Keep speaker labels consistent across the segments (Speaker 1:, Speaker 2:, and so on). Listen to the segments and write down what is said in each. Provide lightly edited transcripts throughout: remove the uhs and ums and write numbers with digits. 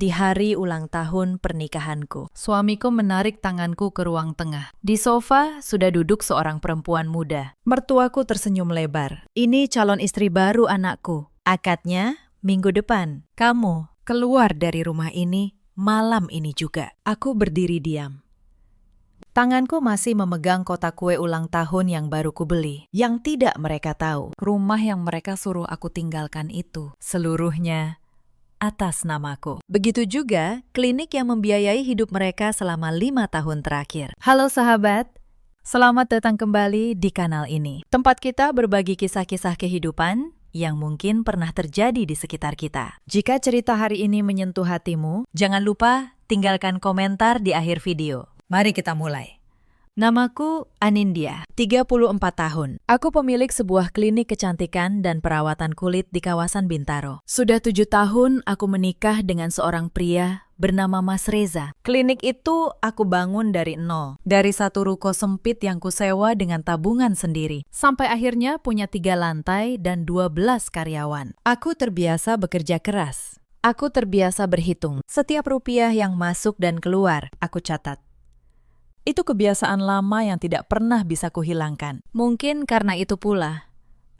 Speaker 1: di hari ulang tahun pernikahanku.
Speaker 2: Suamiku menarik tanganku ke ruang tengah.
Speaker 1: Di sofa sudah duduk seorang perempuan muda. Mertuaku tersenyum lebar. Ini calon istri baru anakku. Akadnya minggu depan. Kamu keluar dari rumah ini malam ini juga. Aku berdiri diam. Tanganku masih memegang kotak kue ulang tahun yang baru kubeli. Yang tidak mereka tahu, rumah yang mereka suruh aku tinggalkan itu seluruhnya atas namaku. Begitu juga klinik yang membiayai hidup mereka selama 5 tahun terakhir. Halo sahabat, selamat datang kembali di kanal ini. Tempat kita berbagi kisah-kisah kehidupan yang mungkin pernah terjadi di sekitar kita. Jika cerita hari ini menyentuh hatimu, jangan lupa tinggalkan komentar di akhir video. Mari kita mulai. Namaku Anindya, 34 tahun. Aku pemilik sebuah klinik kecantikan dan perawatan kulit di kawasan Bintaro. Sudah 7 tahun aku menikah dengan seorang pria bernama Mas Reza. Klinik itu aku bangun dari nol. Dari satu ruko sempit yang kusewa dengan tabungan sendiri. Sampai akhirnya punya 3 lantai dan 12 karyawan. Aku terbiasa bekerja keras. Aku terbiasa berhitung. Setiap rupiah yang masuk dan keluar, aku catat. Itu kebiasaan lama yang tidak pernah bisa kuhilangkan. Mungkin karena itu pula,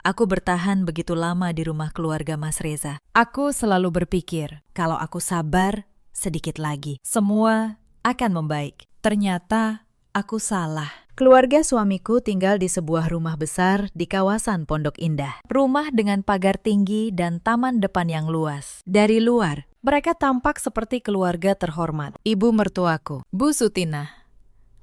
Speaker 1: aku bertahan begitu lama di rumah keluarga Mas Reza. Aku selalu berpikir, kalau aku sabar sedikit lagi, semua akan membaik. Ternyata aku salah. Keluarga suamiku tinggal di sebuah rumah besar di kawasan Pondok Indah. Rumah dengan pagar tinggi dan taman depan yang luas. Dari luar, mereka tampak seperti keluarga terhormat. Ibu mertuaku, Bu Sutina,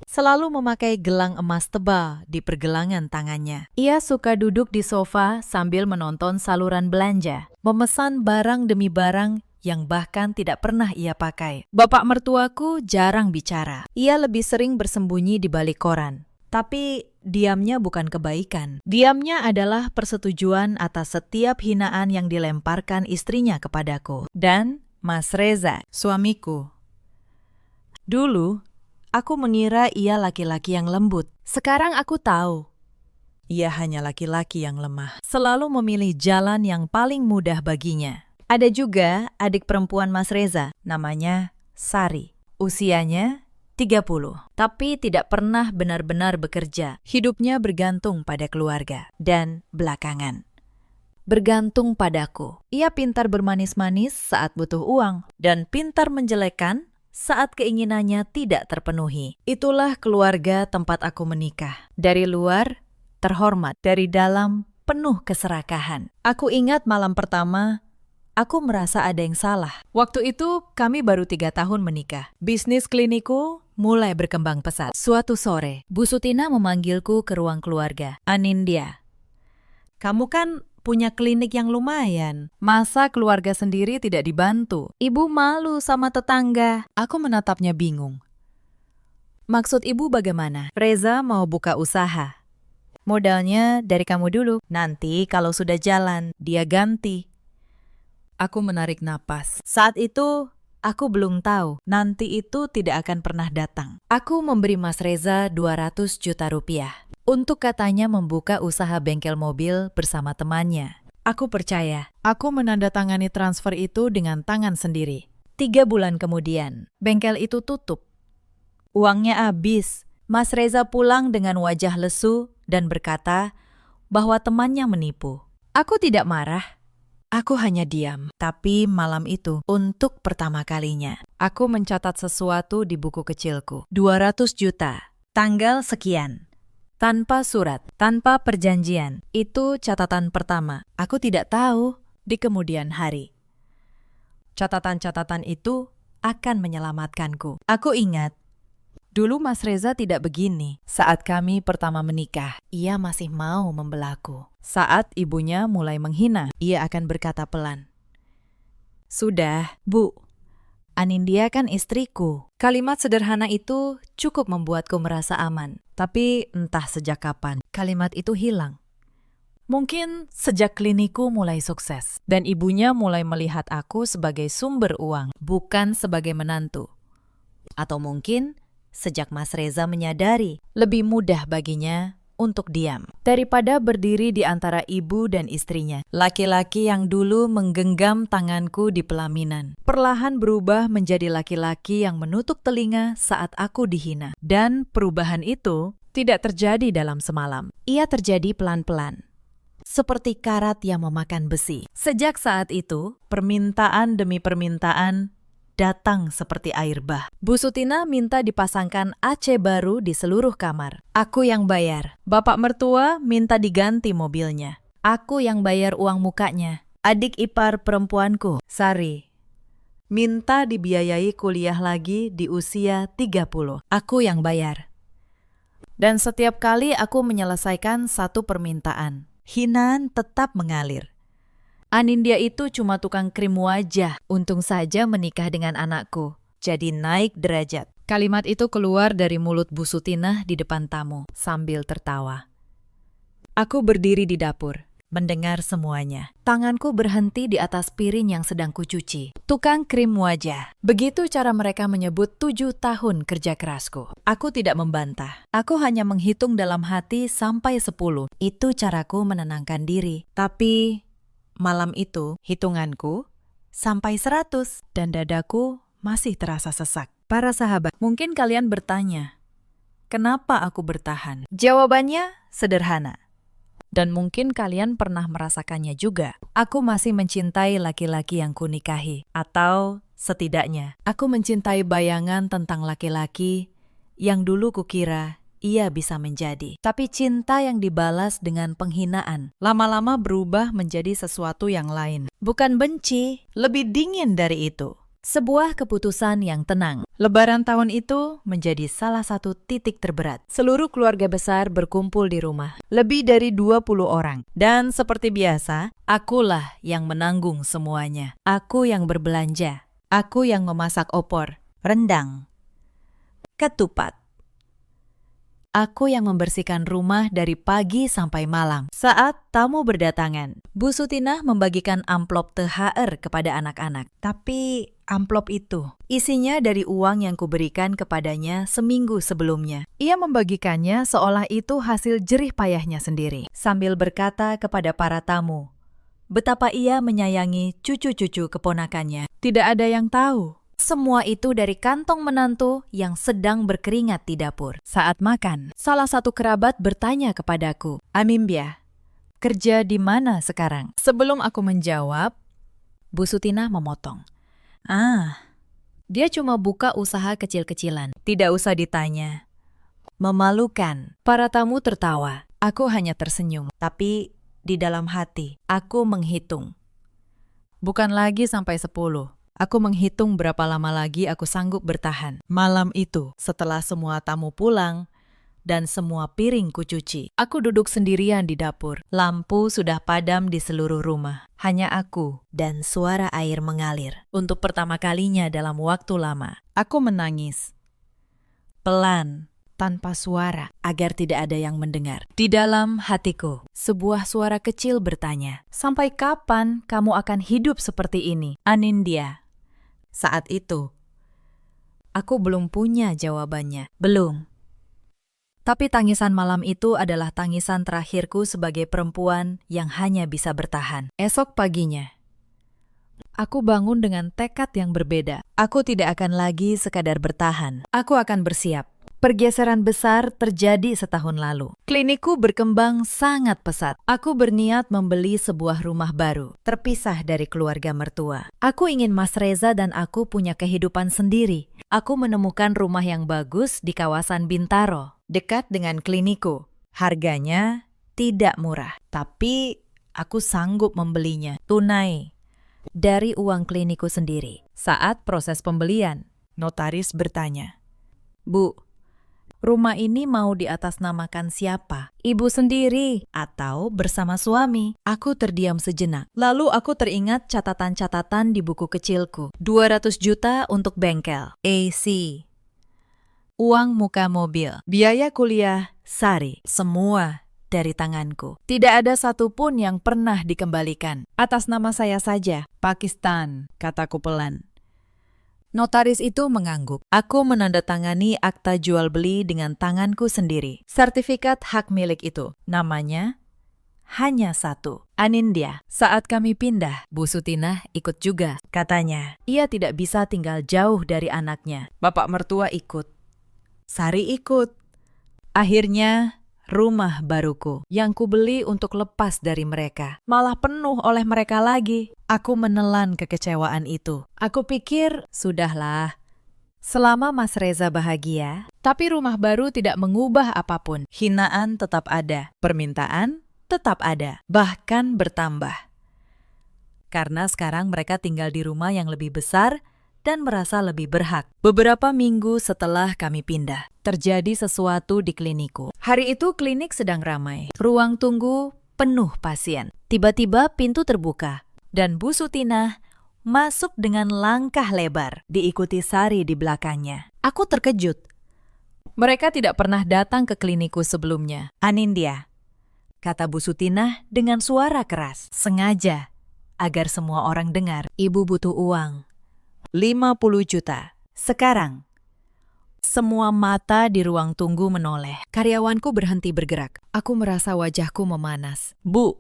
Speaker 1: selalu memakai gelang emas tebal di pergelangan tangannya. Ia suka duduk di sofa sambil menonton saluran belanja, memesan barang demi barang yang bahkan tidak pernah ia pakai. Bapak mertuaku jarang bicara. Ia lebih sering bersembunyi di balik koran. Tapi diamnya bukan kebaikan. Diamnya adalah persetujuan atas setiap hinaan yang dilemparkan istrinya kepadaku. Dan Mas Reza, suamiku. Dulu, aku mengira ia laki-laki yang lembut. Sekarang aku tahu, ia hanya laki-laki yang lemah. Selalu memilih jalan yang paling mudah baginya. Ada juga adik perempuan Mas Reza, namanya Sari. Usianya 30, tapi tidak pernah benar-benar bekerja. Hidupnya bergantung pada keluarga. Dan belakangan, bergantung padaku. Ia pintar bermanis-manis saat butuh uang, dan pintar menjelekkan saat keinginannya tidak terpenuhi. Itulah keluarga tempat aku menikah. Dari luar, terhormat. Dari dalam, penuh keserakahan. Aku ingat malam pertama, aku merasa ada yang salah. Waktu itu, kami baru 3 tahun menikah. Bisnis klinikku mulai berkembang pesat. Suatu sore, Bu Sutina memanggilku ke ruang keluarga. Anindya, kamu kan punya klinik yang lumayan. Masa keluarga sendiri tidak dibantu? Ibu malu sama tetangga. Aku menatapnya bingung. Maksud ibu bagaimana? Reza mau buka usaha. Modalnya dari kamu dulu. Nanti kalau sudah jalan, dia ganti. Aku menarik napas. Saat itu, aku belum tahu. Nanti itu tidak akan pernah datang. Aku memberi Mas Reza 200 juta rupiah. Untuk katanya membuka usaha bengkel mobil bersama temannya. Aku percaya. Aku menandatangani transfer itu dengan tangan sendiri. 3 bulan kemudian, bengkel itu tutup. Uangnya habis. Mas Reza pulang dengan wajah lesu dan berkata bahwa temannya menipu. Aku tidak marah. Aku hanya diam. Tapi malam itu, untuk pertama kalinya, aku mencatat sesuatu di buku kecilku. 200 juta. Tanggal sekian. Tanpa surat, tanpa perjanjian. Itu catatan pertama. Aku tidak tahu di kemudian hari. Catatan-catatan itu akan menyelamatkanku. Aku ingat, dulu Mas Reza tidak begini. Saat kami pertama menikah, ia masih mau membelaku. Saat ibunya mulai menghina, ia akan berkata pelan, "Sudah, Bu. Anindya kan istriku." Kalimat sederhana itu cukup membuatku merasa aman. Tapi entah sejak kapan, kalimat itu hilang. Mungkin sejak klinikku mulai sukses, dan ibunya mulai melihat aku sebagai sumber uang, bukan sebagai menantu. Atau mungkin sejak Mas Reza menyadari lebih mudah baginya untuk diam. Daripada berdiri di antara ibu dan istrinya, laki-laki yang dulu menggenggam tanganku di pelaminan, perlahan berubah menjadi laki-laki yang menutup telinga saat aku dihina. Dan perubahan itu tidak terjadi dalam semalam. Ia terjadi pelan-pelan, seperti karat yang memakan besi. Sejak saat itu, permintaan demi permintaan datang seperti air bah. Bu Sutina minta dipasangkan AC baru di seluruh kamar. Aku yang bayar. Bapak mertua minta diganti mobilnya. Aku yang bayar uang mukanya. Adik ipar perempuanku, Sari, minta dibiayai kuliah lagi di usia 30. Aku yang bayar. Dan setiap kali aku menyelesaikan satu permintaan, hinaan tetap mengalir. Anindya itu cuma tukang krim wajah. Untung saja menikah dengan anakku, jadi naik derajat. Kalimat itu keluar dari mulut Bu Sutinah di depan tamu, sambil tertawa. Aku berdiri di dapur, mendengar semuanya. Tanganku berhenti di atas piring yang sedang kucuci. Tukang krim wajah. Begitu cara mereka menyebut 7 tahun kerja kerasku. Aku tidak membantah. Aku hanya menghitung dalam hati sampai 10. Itu caraku menenangkan diri. Tapi malam itu, hitunganku sampai 100 dan dadaku masih terasa sesak. Para sahabat, mungkin kalian bertanya, kenapa aku bertahan? Jawabannya sederhana. Dan mungkin kalian pernah merasakannya juga. Aku masih mencintai laki-laki yang kunikahi. Atau setidaknya, aku mencintai bayangan tentang laki-laki yang dulu kukira ia bisa menjadi. Tapi cinta yang dibalas dengan penghinaan lama-lama berubah menjadi sesuatu yang lain. Bukan benci, lebih dingin dari itu. Sebuah keputusan yang tenang. Lebaran tahun itu menjadi salah satu titik terberat. Seluruh keluarga besar berkumpul di rumah. Lebih dari 20 orang. Dan seperti biasa, akulah yang menanggung semuanya. Aku yang berbelanja. Aku yang memasak opor, rendang, ketupat. Aku yang membersihkan rumah dari pagi sampai malam. Saat tamu berdatangan, Bu Sutinah membagikan amplop THR kepada anak-anak. Tapi amplop itu isinya dari uang yang kuberikan kepadanya seminggu sebelumnya. Ia membagikannya seolah itu hasil jerih payahnya sendiri. Sambil berkata kepada para tamu, betapa ia menyayangi cucu-cucu keponakannya. Tidak ada yang tahu. Semua itu dari kantong menantu yang sedang berkeringat di dapur. Saat makan, salah satu kerabat bertanya kepadaku, Amimbia, kerja di mana sekarang? Sebelum aku menjawab, Bu Sutinah memotong. Dia cuma buka usaha kecil-kecilan. Tidak usah ditanya. Memalukan. Para tamu tertawa. Aku hanya tersenyum. Tapi di dalam hati, aku menghitung. Bukan lagi sampai 10. Aku menghitung berapa lama lagi aku sanggup bertahan. Malam itu, setelah semua tamu pulang dan semua piring kucuci, aku duduk sendirian di dapur. Lampu sudah padam di seluruh rumah. Hanya aku dan suara air mengalir. Untuk pertama kalinya dalam waktu lama, aku menangis. Pelan, tanpa suara, agar tidak ada yang mendengar. Di dalam hatiku, sebuah suara kecil bertanya, sampai kapan kamu akan hidup seperti ini, Anindya? Saat itu, aku belum punya jawabannya. Belum. Tapi tangisan malam itu adalah tangisan terakhirku sebagai perempuan yang hanya bisa bertahan. Esok paginya, aku bangun dengan tekad yang berbeda. Aku tidak akan lagi sekadar bertahan. Aku akan bersiap. Pergeseran besar terjadi setahun lalu. Klinikku berkembang sangat pesat. Aku berniat membeli sebuah rumah baru, terpisah dari keluarga mertua. Aku ingin Mas Reza dan aku punya kehidupan sendiri. Aku menemukan rumah yang bagus di kawasan Bintaro, dekat dengan klinikku. Harganya tidak murah, tapi aku sanggup membelinya tunai dari uang klinikku sendiri. Saat proses pembelian, notaris bertanya, Bu, rumah ini mau diatasnamakan siapa? Ibu sendiri atau bersama suami? Aku terdiam sejenak. Lalu aku teringat catatan-catatan di buku kecilku. 200 juta untuk bengkel, AC, uang muka mobil, biaya kuliah, Sari, semua dari tanganku. Tidak ada satupun yang pernah dikembalikan. Atas nama saya saja. Pakistan, kataku pelan. Notaris itu mengangguk. Aku menandatangani akta jual beli dengan tanganku sendiri. Sertifikat hak milik itu, namanya hanya satu, Anindya. Saat kami pindah, Bu Sutinah ikut juga. Katanya, ia tidak bisa tinggal jauh dari anaknya. Bapak mertua ikut. Sari ikut. Akhirnya, rumah baruku yang kubeli untuk lepas dari mereka malah penuh oleh mereka lagi. Aku menelan kekecewaan itu. Aku pikir, sudahlah. Selama Mas Reza bahagia, tapi rumah baru tidak mengubah apapun. Hinaan tetap ada, permintaan tetap ada, bahkan bertambah. Karena sekarang mereka tinggal di rumah yang lebih besar dan merasa lebih berhak. Beberapa minggu setelah kami pindah, terjadi sesuatu di klinikku. Hari itu klinik sedang ramai. Ruang tunggu penuh pasien. Tiba-tiba pintu terbuka dan Bu Sutinah masuk dengan langkah lebar, diikuti Sari di belakangnya. Aku terkejut. Mereka tidak pernah datang ke klinikku sebelumnya. Anindya, kata Bu Sutinah dengan suara keras. Sengaja, agar semua orang dengar. Ibu butuh uang. 50 juta. Sekarang. Semua mata di ruang tunggu menoleh. Karyawanku berhenti bergerak. Aku merasa wajahku memanas. Bu,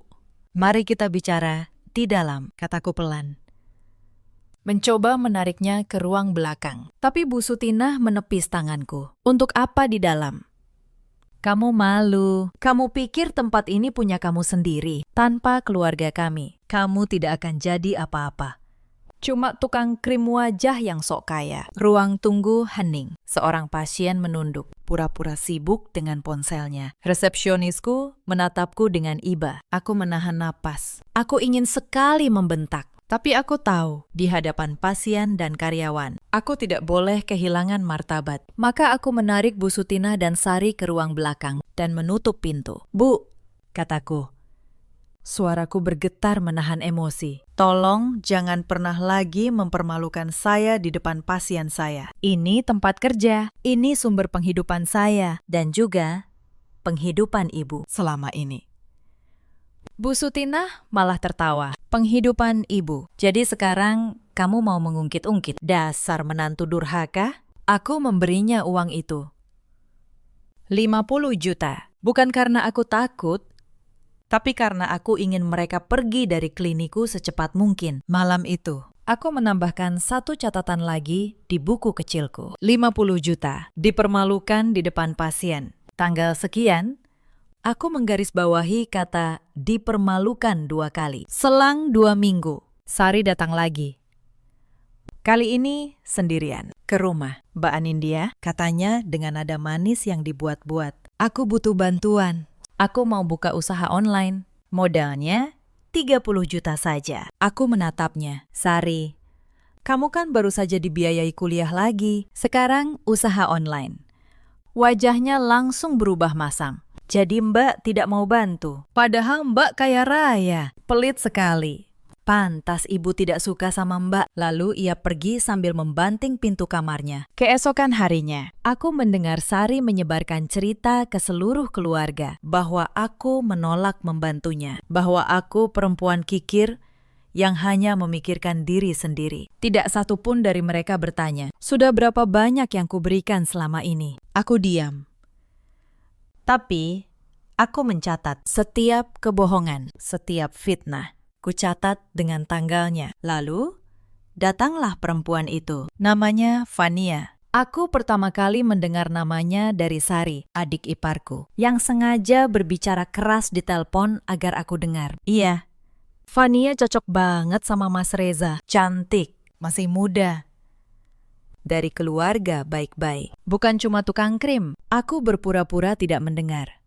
Speaker 1: mari kita bicara di dalam, kataku pelan. Mencoba menariknya ke ruang belakang. Tapi Bu Sutinah menepis tanganku. Untuk apa di dalam? Kamu malu. Kamu pikir tempat ini punya kamu sendiri. Tanpa keluarga kami, kamu tidak akan jadi apa-apa. Cuma tukang krim wajah yang sok kaya. Ruang tunggu hening. Seorang pasien menunduk, pura-pura sibuk dengan ponselnya. Resepsionisku menatapku dengan iba. Aku menahan napas. Aku ingin sekali membentak. Tapi aku tahu, di hadapan pasien dan karyawan, aku tidak boleh kehilangan martabat. Maka aku menarik Bu Sutinah dan Sari ke ruang belakang dan menutup pintu. Bu, kataku. Suaraku bergetar menahan emosi. Tolong jangan pernah lagi mempermalukan saya di depan pasien saya. Ini tempat kerja, ini sumber penghidupan saya, dan juga penghidupan ibu selama ini. Bu Sutinah malah tertawa. Penghidupan ibu. Jadi sekarang kamu mau mengungkit-ungkit. Dasar menantu durhaka. Aku memberinya uang itu. 50 juta. Bukan karena aku takut, tapi karena aku ingin mereka pergi dari klinikku secepat mungkin. Malam itu, aku menambahkan satu catatan lagi di buku kecilku. 50 juta. Dipermalukan di depan pasien. Tanggal sekian, aku menggarisbawahi kata dipermalukan 2 kali. Selang 2 minggu, Sari datang lagi. Kali ini sendirian. Ke rumah. Mbak Anindya, katanya dengan nada manis yang dibuat-buat. Aku butuh bantuan. Aku mau buka usaha online. Modalnya 30 juta saja. Aku menatapnya. Sari, kamu kan baru saja dibiayai kuliah lagi. Sekarang usaha online. Wajahnya langsung berubah masam. Jadi Mbak tidak mau bantu. Padahal Mbak kaya raya. Pelit sekali. Pantas ibu tidak suka sama Mbak. Lalu ia pergi sambil membanting pintu kamarnya. Keesokan harinya, aku mendengar Sari menyebarkan cerita ke seluruh keluarga bahwa aku menolak membantunya. Bahwa aku perempuan kikir yang hanya memikirkan diri sendiri. Tidak satu pun dari mereka bertanya, sudah berapa banyak yang kuberikan selama ini? Aku diam. Tapi, aku mencatat setiap kebohongan, setiap fitnah. Kucatat dengan tanggalnya. Lalu, datanglah perempuan itu. Namanya Fania. Aku pertama kali mendengar namanya dari Sari, adik iparku, yang sengaja berbicara keras di telepon agar aku dengar. Iya, Fania cocok banget sama Mas Reza. Cantik, masih muda. Dari keluarga baik-baik. Bukan cuma tukang krim. Aku berpura-pura tidak mendengar.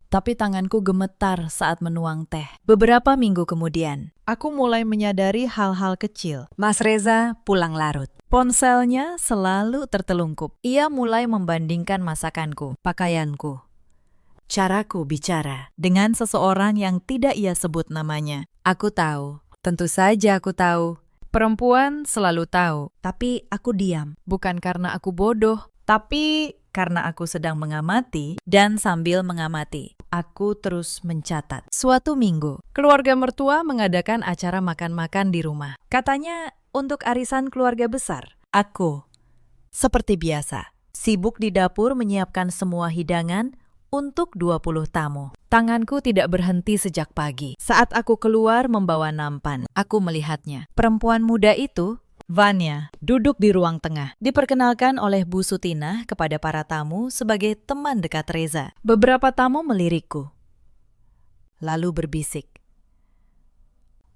Speaker 1: Tapi tanganku gemetar saat menuang teh. Beberapa minggu kemudian, aku mulai menyadari hal-hal kecil. Mas Reza pulang larut. Ponselnya selalu tertelungkup. Ia mulai membandingkan masakanku, pakaianku, caraku bicara dengan seseorang yang tidak ia sebut namanya. Aku tahu, tentu saja aku tahu. Perempuan selalu tahu, tapi aku diam. Bukan karena aku bodoh, tapi karena aku sedang mengamati dan sambil mengamati, aku terus mencatat. Suatu minggu, keluarga mertua mengadakan acara makan-makan di rumah. Katanya untuk arisan keluarga besar. Aku, seperti biasa, sibuk di dapur menyiapkan semua hidangan untuk 20 tamu.
Speaker 2: Tanganku tidak berhenti sejak pagi.
Speaker 1: Saat aku keluar membawa nampan,
Speaker 2: Aku melihatnya.
Speaker 1: perempuan muda itu, Vanya, duduk di ruang tengah. Diperkenalkan oleh Bu Sutina kepada para tamu sebagai teman dekat Reza. Beberapa tamu melirikku, lalu berbisik.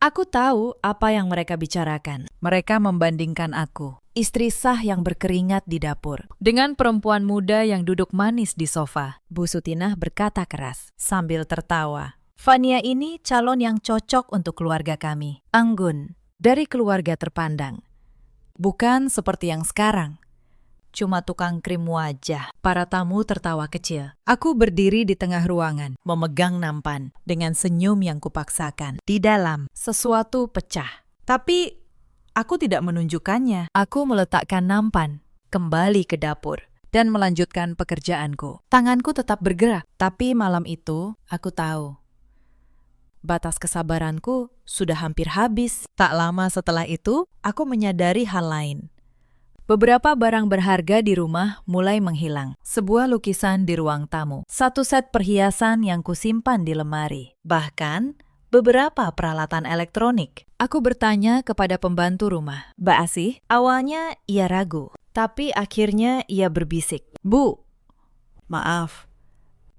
Speaker 1: Aku tahu apa yang mereka bicarakan.
Speaker 2: Mereka membandingkan aku
Speaker 1: Istri sah yang berkeringat di dapur.
Speaker 2: dengan perempuan muda yang duduk manis di sofa.
Speaker 1: Bu Sutinah berkata keras sambil tertawa. Vania ini calon yang cocok untuk keluarga kami. Anggun, dari keluarga terpandang. Bukan seperti yang sekarang. Cuma tukang krim wajah. Para tamu tertawa kecil. Aku berdiri di tengah ruangan, memegang nampan dengan senyum yang kupaksakan. Di dalam, sesuatu pecah. Tapi aku tidak menunjukkannya. Aku meletakkan nampan, kembali ke dapur, dan melanjutkan pekerjaanku. Tanganku tetap bergerak, tapi malam itu aku tahu. Batas kesabaranku sudah hampir habis. Tak lama setelah itu, aku menyadari hal lain. Beberapa barang berharga di rumah mulai menghilang. Sebuah lukisan di ruang tamu. Satu set perhiasan yang kusimpan di lemari. Bahkan, beberapa peralatan elektronik. Aku bertanya kepada pembantu rumah. Mbak Asih, awalnya ia ragu. Tapi akhirnya ia berbisik. Bu, maaf.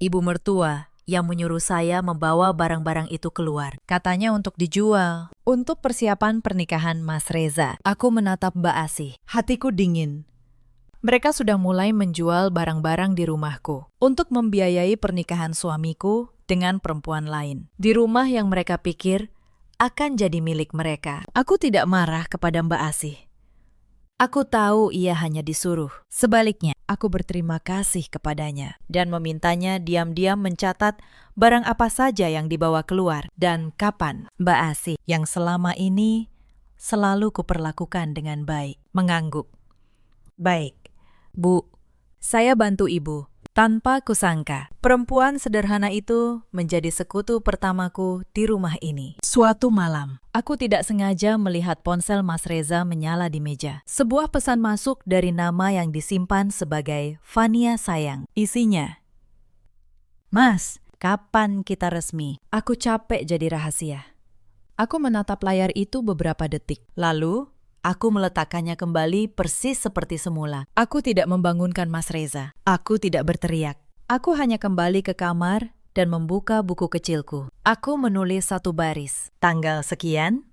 Speaker 1: Ibu mertua yang menyuruh saya membawa barang-barang itu keluar. Katanya untuk dijual. Untuk persiapan pernikahan Mas Reza. Aku menatap Mbak Asih. Hatiku dingin. Mereka sudah mulai menjual barang-barang di rumahku untuk membiayai pernikahan suamiku dengan perempuan lain. Di rumah yang mereka pikir akan jadi milik mereka. Aku tidak marah kepada Mbak Asih. Aku tahu ia hanya disuruh. Sebaliknya, aku berterima kasih kepadanya dan memintanya diam-diam mencatat barang apa saja yang dibawa keluar dan kapan. Mbak Asih yang selama ini selalu kuperlakukan dengan baik, mengangguk. Baik, Bu, saya bantu Ibu. Tanpa kusangka, perempuan sederhana itu menjadi sekutu pertamaku di rumah ini. Suatu malam, aku tidak sengaja melihat ponsel Mas Reza menyala di meja. Sebuah pesan masuk dari nama yang disimpan sebagai Vania sayang. Isinya, Mas, kapan kita resmi? Aku capek jadi rahasia. Aku menatap layar itu beberapa detik. Lalu, aku meletakkannya kembali persis seperti semula. Aku tidak membangunkan Mas Reza. Aku tidak berteriak. Aku hanya kembali ke kamar dan membuka buku kecilku. Aku menulis satu baris. Tanggal sekian,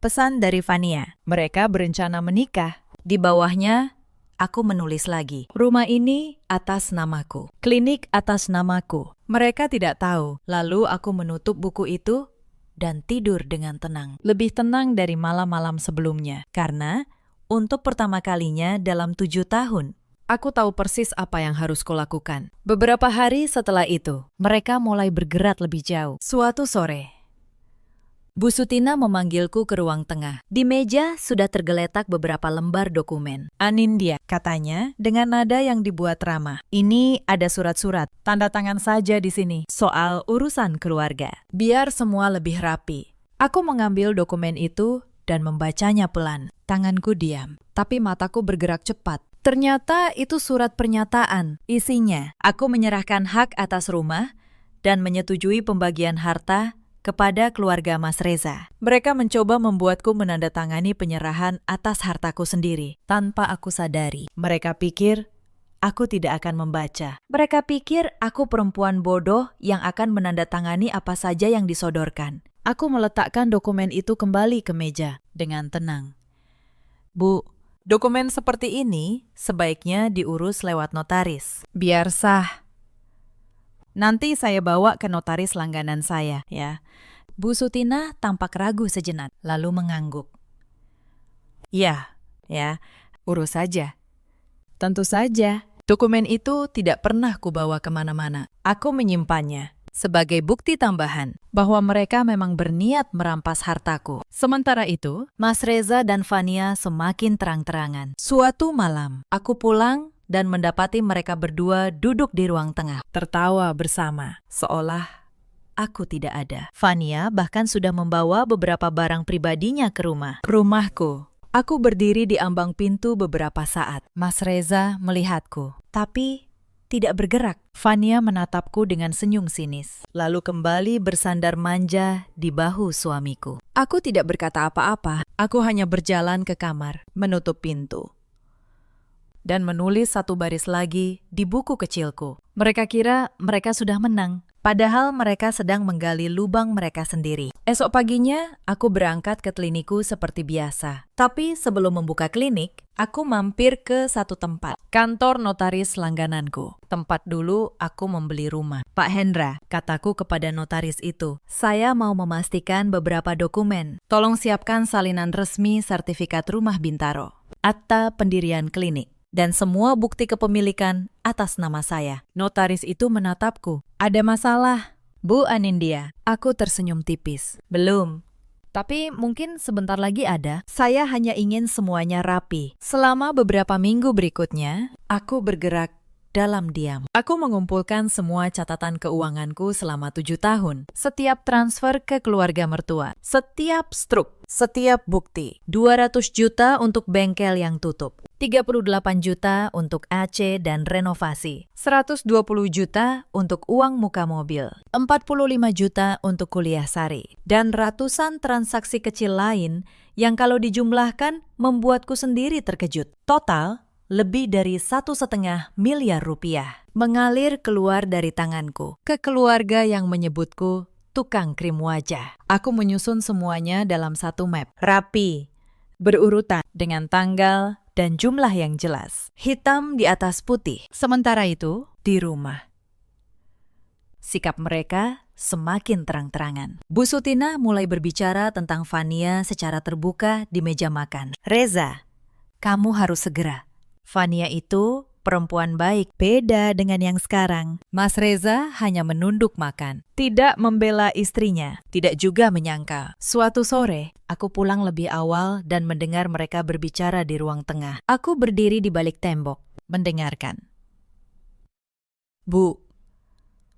Speaker 1: pesan dari Vania. Mereka berencana menikah. Di bawahnya, aku menulis lagi. Rumah ini atas namaku. Klinik atas namaku. Mereka tidak tahu. Lalu aku menutup buku itu dan tidur dengan tenang. Lebih tenang dari malam-malam sebelumnya. Karena untuk pertama kalinya dalam 7 tahun, aku tahu persis apa yang harus kulakukan. Beberapa hari setelah itu, mereka mulai bergerak lebih jauh. Suatu sore, Bu Sutina memanggilku ke ruang tengah. Di meja sudah tergeletak beberapa lembar dokumen. Anindya, katanya dengan nada yang dibuat ramah. Ini ada surat-surat, tanda tangan saja di sini. Soal urusan keluarga. Biar semua lebih rapi. Aku mengambil dokumen itu dan membacanya pelan. Tanganku diam, tapi mataku bergerak cepat. Ternyata itu surat pernyataan. Isinya, aku menyerahkan hak atas rumah dan menyetujui pembagian harta kepada keluarga Mas Reza. Mereka mencoba membuatku menandatangani penyerahan atas hartaku sendiri, tanpa aku sadari. Mereka pikir aku tidak akan membaca. Mereka pikir aku perempuan bodoh yang akan menandatangani apa saja yang disodorkan. Aku meletakkan dokumen itu kembali ke meja dengan tenang. Bu, dokumen seperti ini sebaiknya diurus lewat notaris. Biar sah. Nanti saya bawa ke notaris langganan saya, ya. Bu Sutina tampak ragu sejenak, lalu mengangguk. Ya, urus saja. Tentu saja, dokumen itu tidak pernah kubawa kemana-mana. Aku menyimpannya sebagai bukti tambahan bahwa mereka memang berniat merampas hartaku. Sementara itu, Mas Reza dan Vania semakin terang-terangan. Suatu malam, aku pulang dan mendapati mereka berdua duduk di ruang tengah, tertawa bersama, seolah aku tidak ada. Vania bahkan sudah membawa beberapa barang pribadinya ke rumah. Rumahku, Aku berdiri di ambang pintu beberapa saat. Mas Reza melihatku, tapi tidak bergerak. Fania menatapku dengan senyum sinis, lalu kembali bersandar manja di bahu suamiku. Aku tidak berkata apa-apa. Aku hanya berjalan ke kamar, menutup pintu, dan menulis satu baris lagi di buku kecilku. Mereka kira mereka sudah menang, padahal mereka sedang menggali lubang mereka sendiri. Esok paginya, aku berangkat ke klinikku seperti biasa. Tapi sebelum membuka klinik, aku mampir ke satu tempat, kantor notaris langgananku. Tempat dulu aku membeli rumah. Pak Hendra, kataku kepada notaris itu, saya mau memastikan beberapa dokumen. Tolong siapkan salinan resmi sertifikat rumah Bintaro, akta pendirian klinik, dan semua bukti kepemilikan atas nama saya. Notaris itu menatapku. Ada masalah, Bu Anindya? Aku tersenyum tipis. Belum. Tapi mungkin sebentar lagi ada. Saya hanya ingin semuanya rapi. Selama beberapa minggu berikutnya, aku bergerak dalam diam. Aku mengumpulkan semua catatan keuanganku selama 7 tahun. Setiap transfer ke keluarga mertua, setiap struk, setiap bukti. 200 juta untuk bengkel yang tutup, 38 juta untuk AC dan renovasi, 120 juta untuk uang muka mobil, 45 juta untuk kuliah Sari, dan ratusan transaksi kecil lain yang kalau dijumlahkan membuatku sendiri terkejut. Total, lebih dari 1,5 miliar rupiah mengalir keluar dari tanganku ke keluarga yang menyebutku tukang krim wajah. Aku menyusun semuanya dalam satu map, rapi, berurutan, dengan tanggal dan jumlah yang jelas, hitam di atas putih. Sementara itu, di rumah, sikap mereka semakin terang-terangan. Bu Sutina mulai berbicara tentang Fania secara terbuka di meja makan. Reza, kamu harus segera. Fania itu perempuan baik, beda dengan yang sekarang. Mas Reza hanya menunduk makan, tidak membela istrinya, tidak juga menyangka. Suatu sore, aku pulang lebih awal dan mendengar mereka berbicara di ruang tengah. Aku berdiri di balik tembok, mendengarkan. Bu,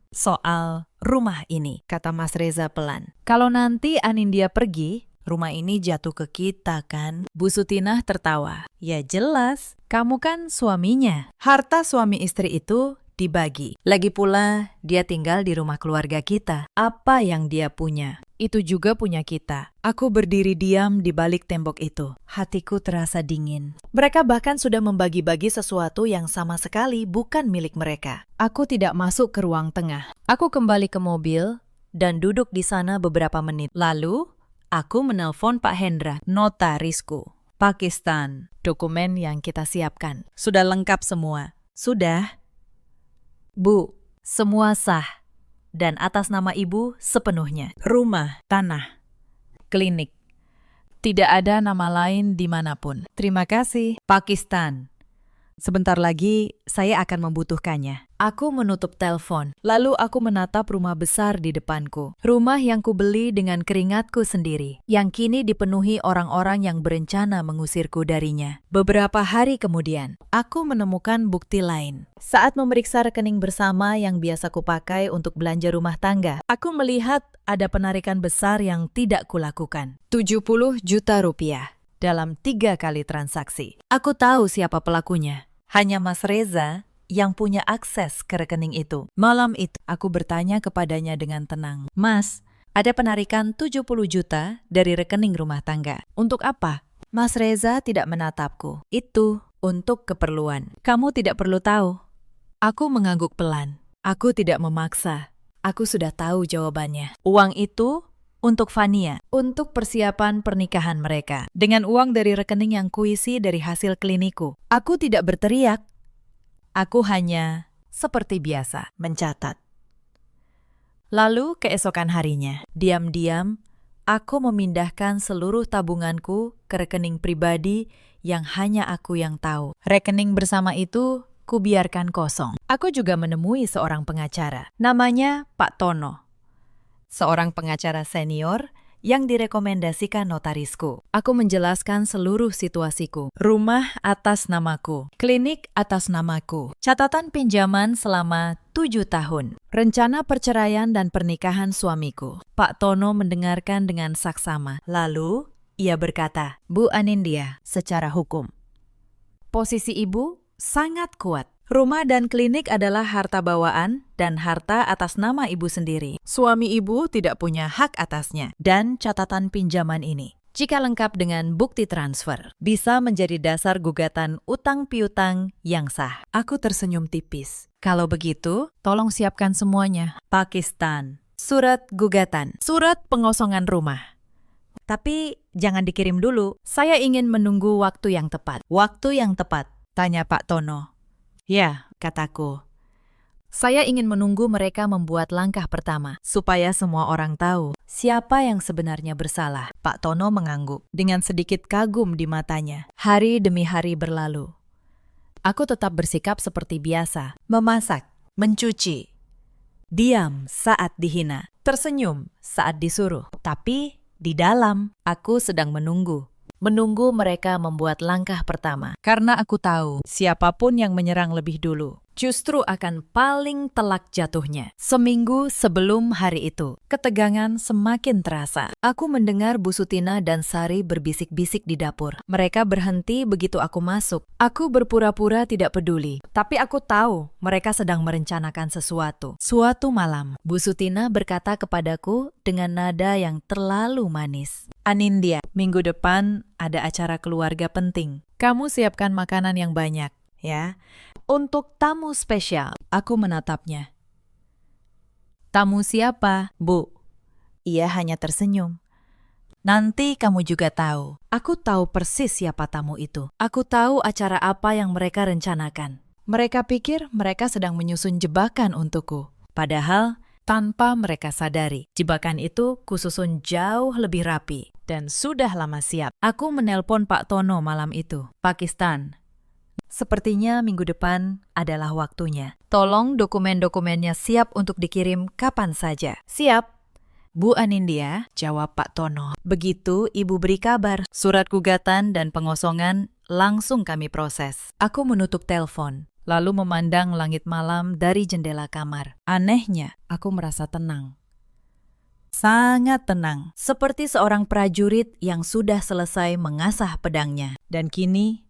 Speaker 1: soal rumah ini, kata Mas Reza pelan. Kalau nanti Anindya pergi, rumah ini jatuh ke kita kan? Bu Sutinah tertawa. Ya jelas, kamu kan suaminya. Harta suami istri itu dibagi. Lagi pula, dia tinggal di rumah keluarga kita. Apa yang dia punya, itu juga punya kita. Aku berdiri diam di balik tembok itu. Hatiku terasa dingin. Mereka bahkan sudah membagi-bagi sesuatu yang sama sekali bukan milik mereka. Aku tidak masuk ke ruang tengah. Aku kembali ke mobil dan duduk di sana beberapa menit. Lalu, aku menelpon Pak Hendra, notarisku. Pakistan, dokumen yang kita siapkan. Sudah lengkap semua. Sudah. Bu, semua sah. Dan atas nama ibu sepenuhnya. Rumah, tanah, klinik. Tidak ada nama lain dimanapun. Terima kasih. Pakistan. Sebentar lagi saya akan membutuhkannya. Aku menutup telepon. Lalu aku menatap rumah besar di depanku. Rumah yang kubeli dengan keringatku sendiri. Yang kini dipenuhi orang-orang yang berencana mengusirku darinya. Beberapa hari kemudian, aku menemukan bukti lain. Saat memeriksa rekening bersama yang biasa kupakai untuk belanja rumah tangga, aku melihat ada penarikan besar yang tidak kulakukan. 70 juta rupiah. Dalam 3 kali transaksi. Aku tahu siapa pelakunya. Hanya Mas Reza yang punya akses ke rekening itu. Malam itu, aku bertanya kepadanya dengan tenang. Mas, ada penarikan 70 juta dari rekening rumah tangga. Untuk apa? Mas Reza tidak menatapku. Itu untuk keperluan. Kamu tidak perlu tahu. Aku mengangguk pelan. Aku tidak memaksa. Aku sudah tahu jawabannya. Uang itu untuk Fania, untuk persiapan pernikahan mereka. Dengan uang dari rekening yang kuisi dari hasil klinikku. Aku tidak berteriak. Aku hanya, seperti biasa, mencatat. Lalu keesokan harinya, diam-diam, aku memindahkan seluruh tabunganku ke rekening pribadi yang hanya aku yang tahu. Rekening bersama itu, kubiarkan kosong. Aku juga menemui seorang pengacara. Namanya Pak Tono. Seorang pengacara senior yang direkomendasikan notarisku. Aku menjelaskan seluruh situasiku. Rumah atas namaku, klinik atas namaku, catatan pinjaman selama 7 tahun, rencana perceraian dan pernikahan suamiku. Pak Tono mendengarkan dengan saksama. Lalu, ia berkata. Bu Anindya, secara hukum. Posisi ibu sangat kuat. Rumah dan klinik adalah harta bawaan dan harta atas nama ibu sendiri. Suami ibu tidak punya hak atasnya. Dan catatan pinjaman ini, jika lengkap dengan bukti transfer, bisa menjadi dasar gugatan utang piutang yang sah. Aku tersenyum tipis. Kalau begitu, tolong siapkan semuanya. Pakistan. Surat gugatan. Surat pengosongan rumah. Tapi jangan dikirim dulu. Saya ingin menunggu waktu yang tepat. Waktu yang tepat? Tanya Pak Tono. Ya, kataku. Saya ingin menunggu mereka membuat langkah pertama, supaya semua orang tahu siapa yang sebenarnya bersalah. Pak Tono mengangguk, dengan sedikit kagum di matanya. Hari demi hari berlalu. Aku tetap bersikap seperti biasa, memasak, mencuci, diam saat dihina, tersenyum saat disuruh. Tapi di dalam, aku sedang menunggu. Menunggu mereka membuat langkah pertama. Karena aku tahu, siapapun yang menyerang lebih dulu, justru akan paling telak jatuhnya. Seminggu sebelum hari itu, ketegangan semakin terasa. Aku mendengar Bu Sutina dan Sari berbisik-bisik di dapur. Mereka berhenti begitu aku masuk. Aku berpura-pura tidak peduli. Tapi aku tahu mereka sedang merencanakan sesuatu. Suatu malam, Bu Sutina berkata kepadaku dengan nada yang terlalu manis. Anindya, minggu depan ada acara keluarga penting. Kamu siapkan makanan yang banyak, ya. Untuk tamu spesial. Aku menatapnya. Tamu siapa, Bu? Ia hanya tersenyum. Nanti kamu juga tahu. Aku tahu persis siapa tamu itu. Aku tahu acara apa yang mereka rencanakan. Mereka pikir mereka sedang menyusun jebakan untukku. Padahal, tanpa mereka sadari, jebakan itu kususun jauh lebih rapi dan sudah lama siap. Aku menelpon Pak Tono malam itu. Pakistan. Sepertinya minggu depan adalah waktunya. Tolong dokumen-dokumennya siap untuk dikirim kapan saja. Siap. Bu Anindya, jawab Pak Tono. Begitu ibu beri kabar, surat gugatan dan pengosongan langsung kami proses. Aku menutup telepon, lalu memandang langit malam dari jendela kamar. Anehnya, aku merasa tenang. Sangat tenang, seperti seorang prajurit yang sudah selesai mengasah pedangnya. Dan kini,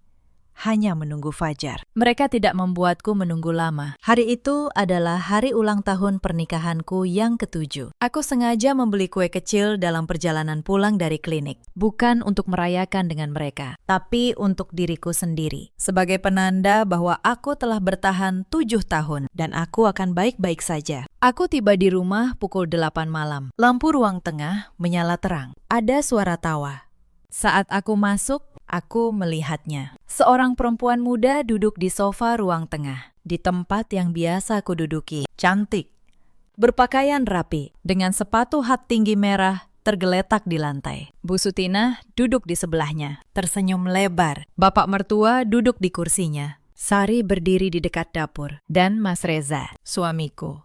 Speaker 1: hanya menunggu fajar. Mereka tidak membuatku menunggu lama. Hari itu adalah hari ulang tahun pernikahanku yang ke-7. Aku sengaja membeli kue kecil dalam perjalanan pulang dari klinik. Bukan untuk merayakan dengan mereka, tapi untuk diriku sendiri. Sebagai penanda bahwa aku telah bertahan 7 tahun dan aku akan baik-baik saja. Aku tiba di rumah pukul 8 malam. Lampu ruang tengah menyala terang. Ada suara tawa. Saat aku masuk, aku melihatnya. Seorang perempuan muda duduk di sofa ruang tengah, di tempat yang biasa aku duduki. Cantik, berpakaian rapi, dengan sepatu hat tinggi merah tergeletak di lantai. Bu Sutina duduk di sebelahnya, tersenyum lebar. Bapak mertua duduk di kursinya. Sari berdiri di dekat dapur, dan Mas Reza, suamiku,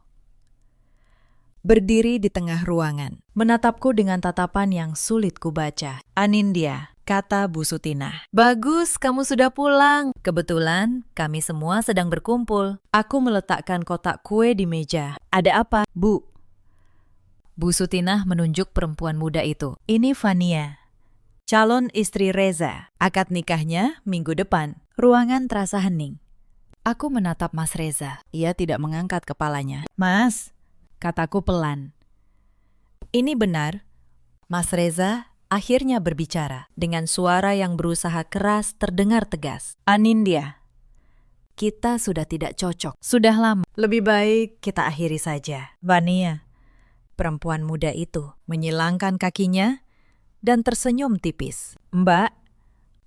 Speaker 1: berdiri di tengah ruangan, menatapku dengan tatapan yang sulit kubaca. Anindya, kata Bu Sutina. Bagus, kamu sudah pulang. Kebetulan, kami semua sedang berkumpul. Aku meletakkan kotak kue di meja. Ada apa, Bu? Bu Sutina menunjuk perempuan muda itu. Ini Fania, calon istri Reza. Akad nikahnya minggu depan. Ruangan terasa hening. Aku menatap Mas Reza. Ia tidak mengangkat kepalanya. Mas, kataku pelan. Ini benar. Mas Reza akhirnya berbicara dengan suara yang berusaha keras terdengar tegas. Anindya, kita sudah tidak cocok. Sudah lama. Lebih baik kita akhiri saja. Vania, perempuan muda itu, menyilangkan kakinya dan tersenyum tipis. Mbak,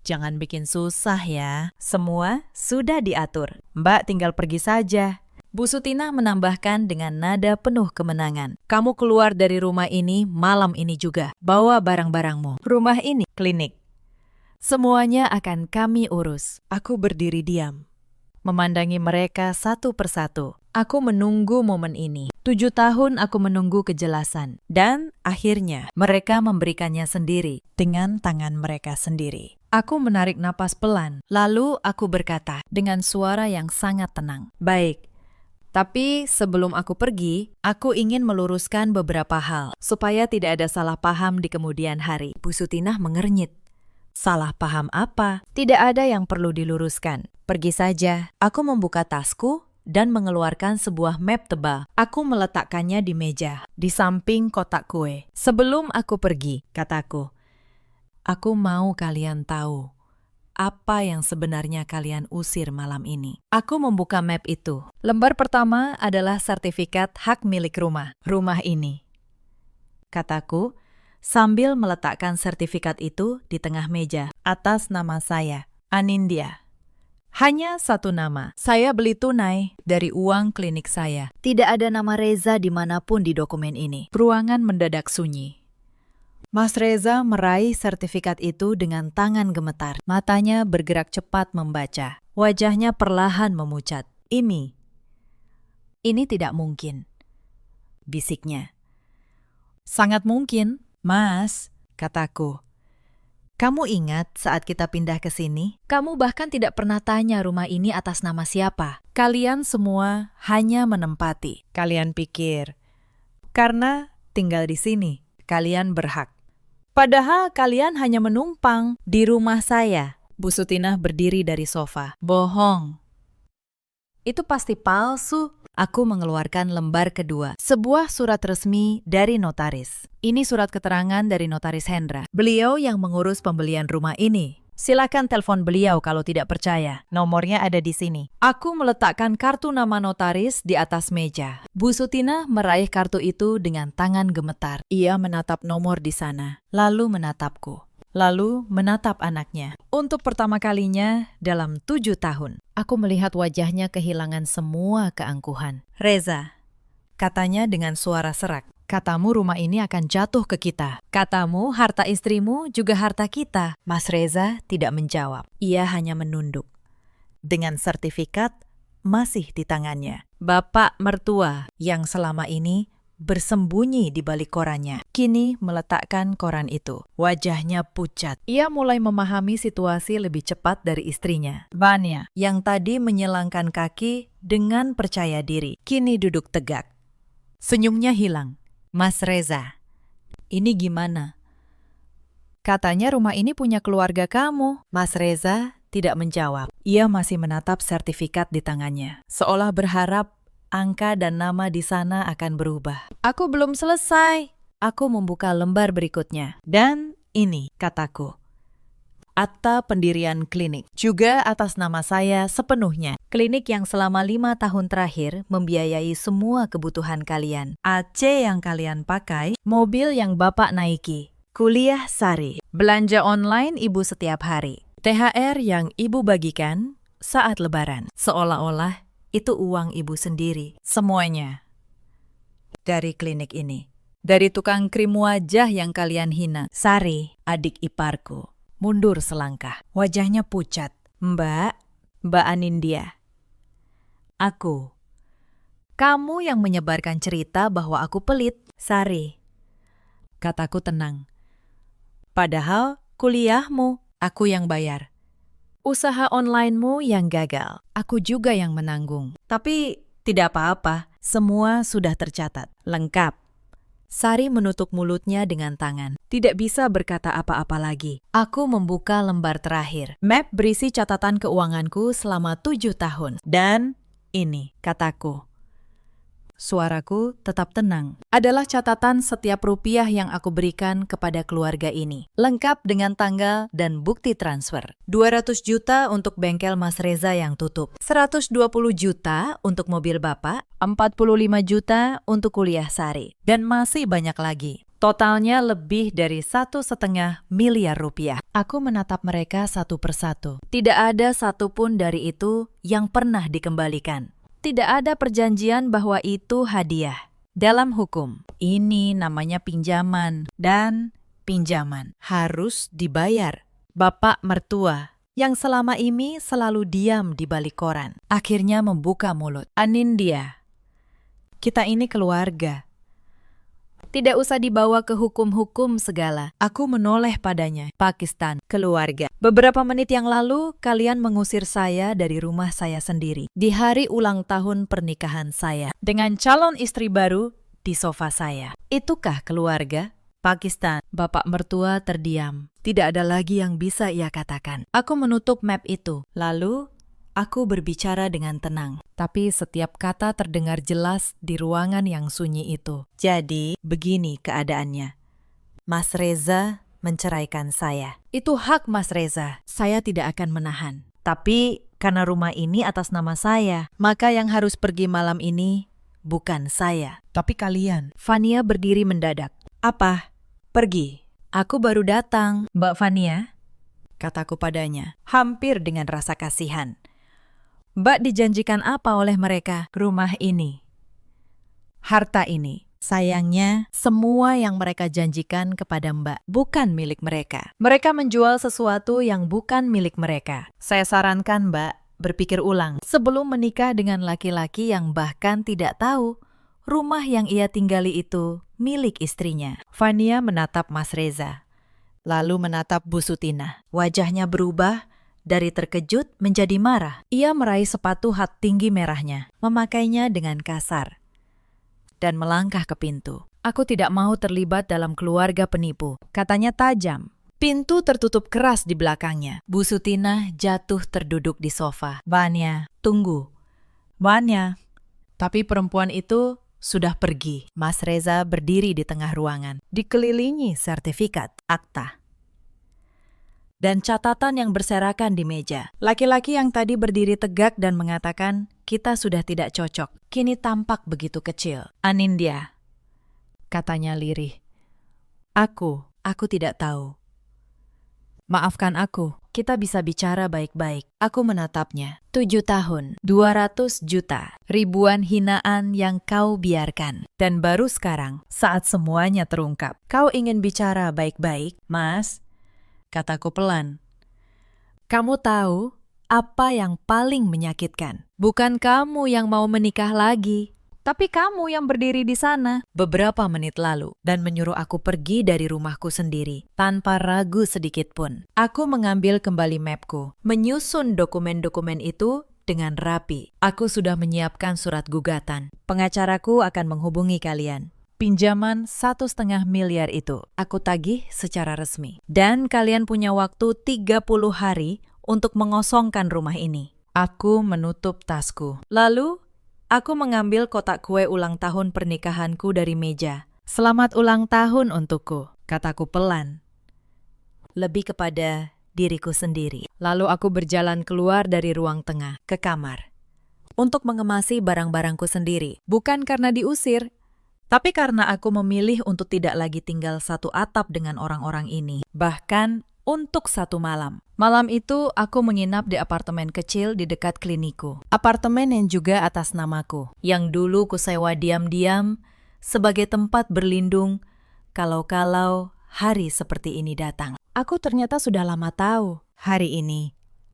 Speaker 1: jangan bikin susah ya. Semua sudah diatur. Mbak tinggal pergi saja. Bu Sutina menambahkan dengan nada penuh kemenangan. Kamu keluar dari rumah ini malam ini juga. Bawa barang-barangmu. Rumah ini klinik. Semuanya akan kami urus. Aku berdiri diam, memandangi mereka satu persatu. Aku menunggu momen ini. 7 tahun aku menunggu kejelasan. Dan akhirnya mereka memberikannya sendiri dengan tangan mereka sendiri. Aku menarik napas pelan. Lalu aku berkata dengan suara yang sangat tenang. Baik. Tapi sebelum aku pergi, aku ingin meluruskan beberapa hal supaya tidak ada salah paham di kemudian hari. Bu Sutinah mengernyit. Salah paham apa? Tidak ada yang perlu diluruskan. Pergi saja. Aku membuka tasku dan mengeluarkan sebuah map tebal. Aku meletakkannya di meja, di samping kotak kue. Sebelum aku pergi, kataku, aku mau kalian tahu apa yang sebenarnya kalian usir malam ini. Aku membuka map itu. Lembar pertama adalah sertifikat hak milik rumah ini, kataku, sambil meletakkan sertifikat itu di tengah meja, atas nama saya, Anindya. Hanya satu nama. Saya beli tunai dari uang klinik saya. Tidak ada nama Reza dimanapun di dokumen ini. Ruangan mendadak sunyi. Mas Reza meraih sertifikat itu dengan tangan gemetar. Matanya bergerak cepat membaca. Wajahnya perlahan memucat. Ini tidak mungkin, bisiknya. Sangat mungkin, Mas, kataku. Kamu ingat saat kita pindah ke sini? Kamu bahkan tidak pernah tanya rumah ini atas nama siapa. Kalian semua hanya menempati. Kalian pikir, karena tinggal di sini, kalian berhak. Padahal kalian hanya menumpang di rumah saya. Bu Sutinah berdiri dari sofa. Bohong. Itu pasti palsu. Aku mengeluarkan lembar kedua. Sebuah surat resmi dari notaris. Ini surat keterangan dari notaris Hendra. Beliau yang mengurus pembelian rumah ini. Silakan telepon beliau kalau tidak percaya. Nomornya ada di sini. Aku meletakkan kartu nama notaris di atas meja. Bu Sutinah meraih kartu itu dengan tangan gemetar. Ia menatap nomor di sana, lalu menatapku. Lalu menatap anaknya. Untuk pertama kalinya dalam 7 tahun, aku melihat wajahnya kehilangan semua keangkuhan. Reza, katanya dengan suara serak. Katamu rumah ini akan jatuh ke kita. Katamu harta istrimu juga harta kita. Mas Reza tidak menjawab. Ia hanya menunduk. Dengan sertifikat masih di tangannya. Bapak mertua yang selama ini bersembunyi di balik korannya, kini meletakkan koran itu. Wajahnya pucat. Ia mulai memahami situasi lebih cepat dari istrinya, Vanya, yang tadi menyelangkan kaki dengan percaya diri, kini duduk tegak. Senyumnya hilang. Mas Reza, ini gimana? Katanya rumah ini punya keluarga kamu. Mas Reza tidak menjawab. Ia masih menatap sertifikat di tangannya, seolah berharap angka dan nama di sana akan berubah. Aku belum selesai. Aku membuka lembar berikutnya. Dan ini, kataku, akta pendirian klinik. Juga atas nama saya sepenuhnya. Klinik yang selama 5 tahun terakhir membiayai semua kebutuhan kalian. AC yang kalian pakai, mobil yang Bapak naiki, kuliah Sari, belanja online Ibu setiap hari, THR yang Ibu bagikan saat Lebaran. Seolah-olah itu uang Ibu sendiri. Semuanya dari klinik ini. Dari tukang krim wajah yang kalian hina. Sari, adik iparku, mundur selangkah. Wajahnya pucat. Mbak Anindya. Aku. Kamu yang menyebarkan cerita bahwa aku pelit. Sari, kataku tenang. Padahal kuliahmu, aku yang bayar. Usaha onlinemu yang gagal, aku juga yang menanggung. Tapi tidak apa-apa, semua sudah tercatat, lengkap. Sari menutup mulutnya dengan tangan. Tidak bisa berkata apa-apa lagi. Aku membuka lembar terakhir. Map berisi catatan keuanganku selama 7 tahun. Dan ini, kataku. Suaraku tetap tenang. Adalah catatan setiap rupiah yang aku berikan kepada keluarga ini. Lengkap dengan tanggal dan bukti transfer. 200 juta untuk bengkel Mas Reza yang tutup. 120 juta untuk mobil Bapak. 45 juta untuk kuliah Sari. Dan masih banyak lagi. Totalnya lebih dari 1,5 miliar rupiah. Aku menatap mereka satu persatu. Tidak ada satupun dari itu yang pernah dikembalikan. Tidak ada perjanjian bahwa itu hadiah. Dalam hukum, ini namanya pinjaman. Dan pinjaman harus dibayar. Bapak mertua yang selama ini selalu diam di balik koran, akhirnya membuka mulut. Anindya, kita ini keluarga. Tidak usah dibawa ke hukum-hukum segala. Aku menoleh padanya. Pakistan, keluarga. Beberapa menit yang lalu, kalian mengusir saya dari rumah saya sendiri. Di hari ulang tahun pernikahan saya. Dengan calon istri baru di sofa saya. Itukah keluarga? Pakistan. Bapak mertua terdiam. Tidak ada lagi yang bisa ia katakan. Aku menutup map itu. Lalu, aku berbicara dengan tenang. Tapi setiap kata terdengar jelas di ruangan yang sunyi itu. Jadi, begini keadaannya. Mas Reza menceraikan saya. Itu hak Mas Reza. Saya tidak akan menahan. Tapi, karena rumah ini atas nama saya, maka yang harus pergi malam ini bukan saya.
Speaker 3: Tapi kalian.
Speaker 1: Fania berdiri mendadak. Apa? Pergi. Aku baru datang, Mbak Fania, kataku padanya, hampir dengan rasa kasihan. Mbak dijanjikan apa oleh mereka? Rumah ini. Harta ini. Sayangnya, semua yang mereka janjikan kepada Mbak bukan milik mereka. Mereka menjual sesuatu yang bukan milik mereka. Saya sarankan Mbak berpikir ulang sebelum menikah dengan laki-laki yang bahkan tidak tahu rumah yang ia tinggali itu milik istrinya. Fania menatap Mas Reza, lalu menatap Bu Sutina. Wajahnya berubah dari terkejut menjadi marah. Ia meraih sepatu hat tinggi merahnya, memakainya dengan kasar, dan melangkah ke pintu. Aku tidak mau terlibat dalam keluarga penipu, katanya tajam. Pintu tertutup keras di belakangnya. Bu Sutina jatuh terduduk di sofa. Vanya, tunggu. Vanya. Tapi perempuan itu sudah pergi. Mas Reza berdiri di tengah ruangan, dikelilingi sertifikat, akta, dan catatan yang berserakan di meja. Laki-laki yang tadi berdiri tegak dan mengatakan, kita sudah tidak cocok, kini tampak begitu kecil. Anindya, katanya lirih. Aku tidak tahu. Maafkan aku, kita bisa bicara baik-baik. Aku menatapnya. 7 tahun, 200 juta, ribuan hinaan yang kau biarkan. Dan baru sekarang, saat semuanya terungkap, kau ingin bicara baik-baik, Mas? Kataku pelan. Kamu tahu apa yang paling menyakitkan? Bukan kamu yang mau menikah lagi, tapi kamu yang berdiri di sana beberapa menit lalu dan menyuruh aku pergi dari rumahku sendiri tanpa ragu sedikit pun. Aku mengambil kembali mapku, menyusun dokumen-dokumen itu dengan rapi. Aku sudah menyiapkan surat gugatan. Pengacaraku akan menghubungi kalian. Pinjaman 1,5 miliar itu aku tagih secara resmi. Dan kalian punya waktu 30 hari untuk mengosongkan rumah ini. Aku menutup tasku. Lalu, aku mengambil kotak kue ulang tahun pernikahanku dari meja. Selamat ulang tahun untukku, kataku pelan. Lebih kepada diriku sendiri. Lalu aku berjalan keluar dari ruang tengah ke kamar untuk mengemasi barang-barangku sendiri. Bukan karena diusir, tapi karena aku memilih untuk tidak lagi tinggal satu atap dengan orang-orang ini. Bahkan untuk 1 malam. Malam itu aku menginap di apartemen kecil di dekat klinikku. Apartemen yang juga atas namaku. Yang dulu kusewa diam-diam sebagai tempat berlindung kalau-kalau hari seperti ini datang. Aku ternyata sudah lama tahu hari ini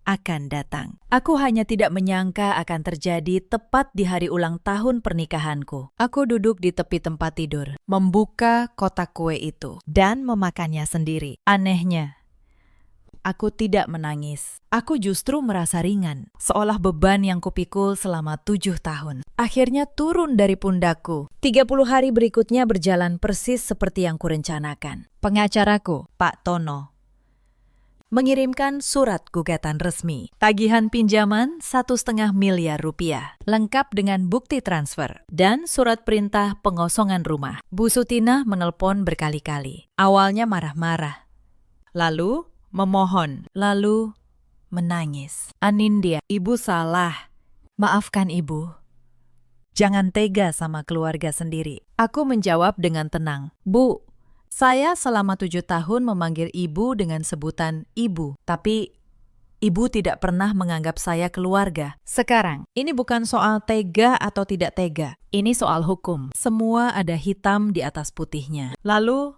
Speaker 1: akan datang. Aku hanya tidak menyangka akan terjadi tepat di hari ulang tahun pernikahanku. Aku duduk di tepi tempat tidur, membuka kotak kue itu, dan memakannya sendiri. Anehnya, aku tidak menangis. Aku justru merasa ringan, seolah beban yang kupikul selama 7 tahun akhirnya turun dari pundakku. 30 hari berikutnya berjalan persis seperti yang kurencanakan. Pengacaraku, Pak Tono, mengirimkan surat gugatan resmi. Tagihan pinjaman 1,5 miliar rupiah, lengkap dengan bukti transfer, dan surat perintah pengosongan rumah. Bu Sutina menelpon berkali-kali. Awalnya marah-marah, lalu memohon, lalu menangis. Anindya, ibu salah. Maafkan ibu. Jangan tega sama keluarga sendiri. Aku menjawab dengan tenang. Bu, saya selama 7 tahun memanggil ibu dengan sebutan ibu, tapi ibu tidak pernah menganggap saya keluarga. Sekarang, ini bukan soal tega atau tidak tega. Ini soal hukum. Semua ada hitam di atas putihnya. Lalu,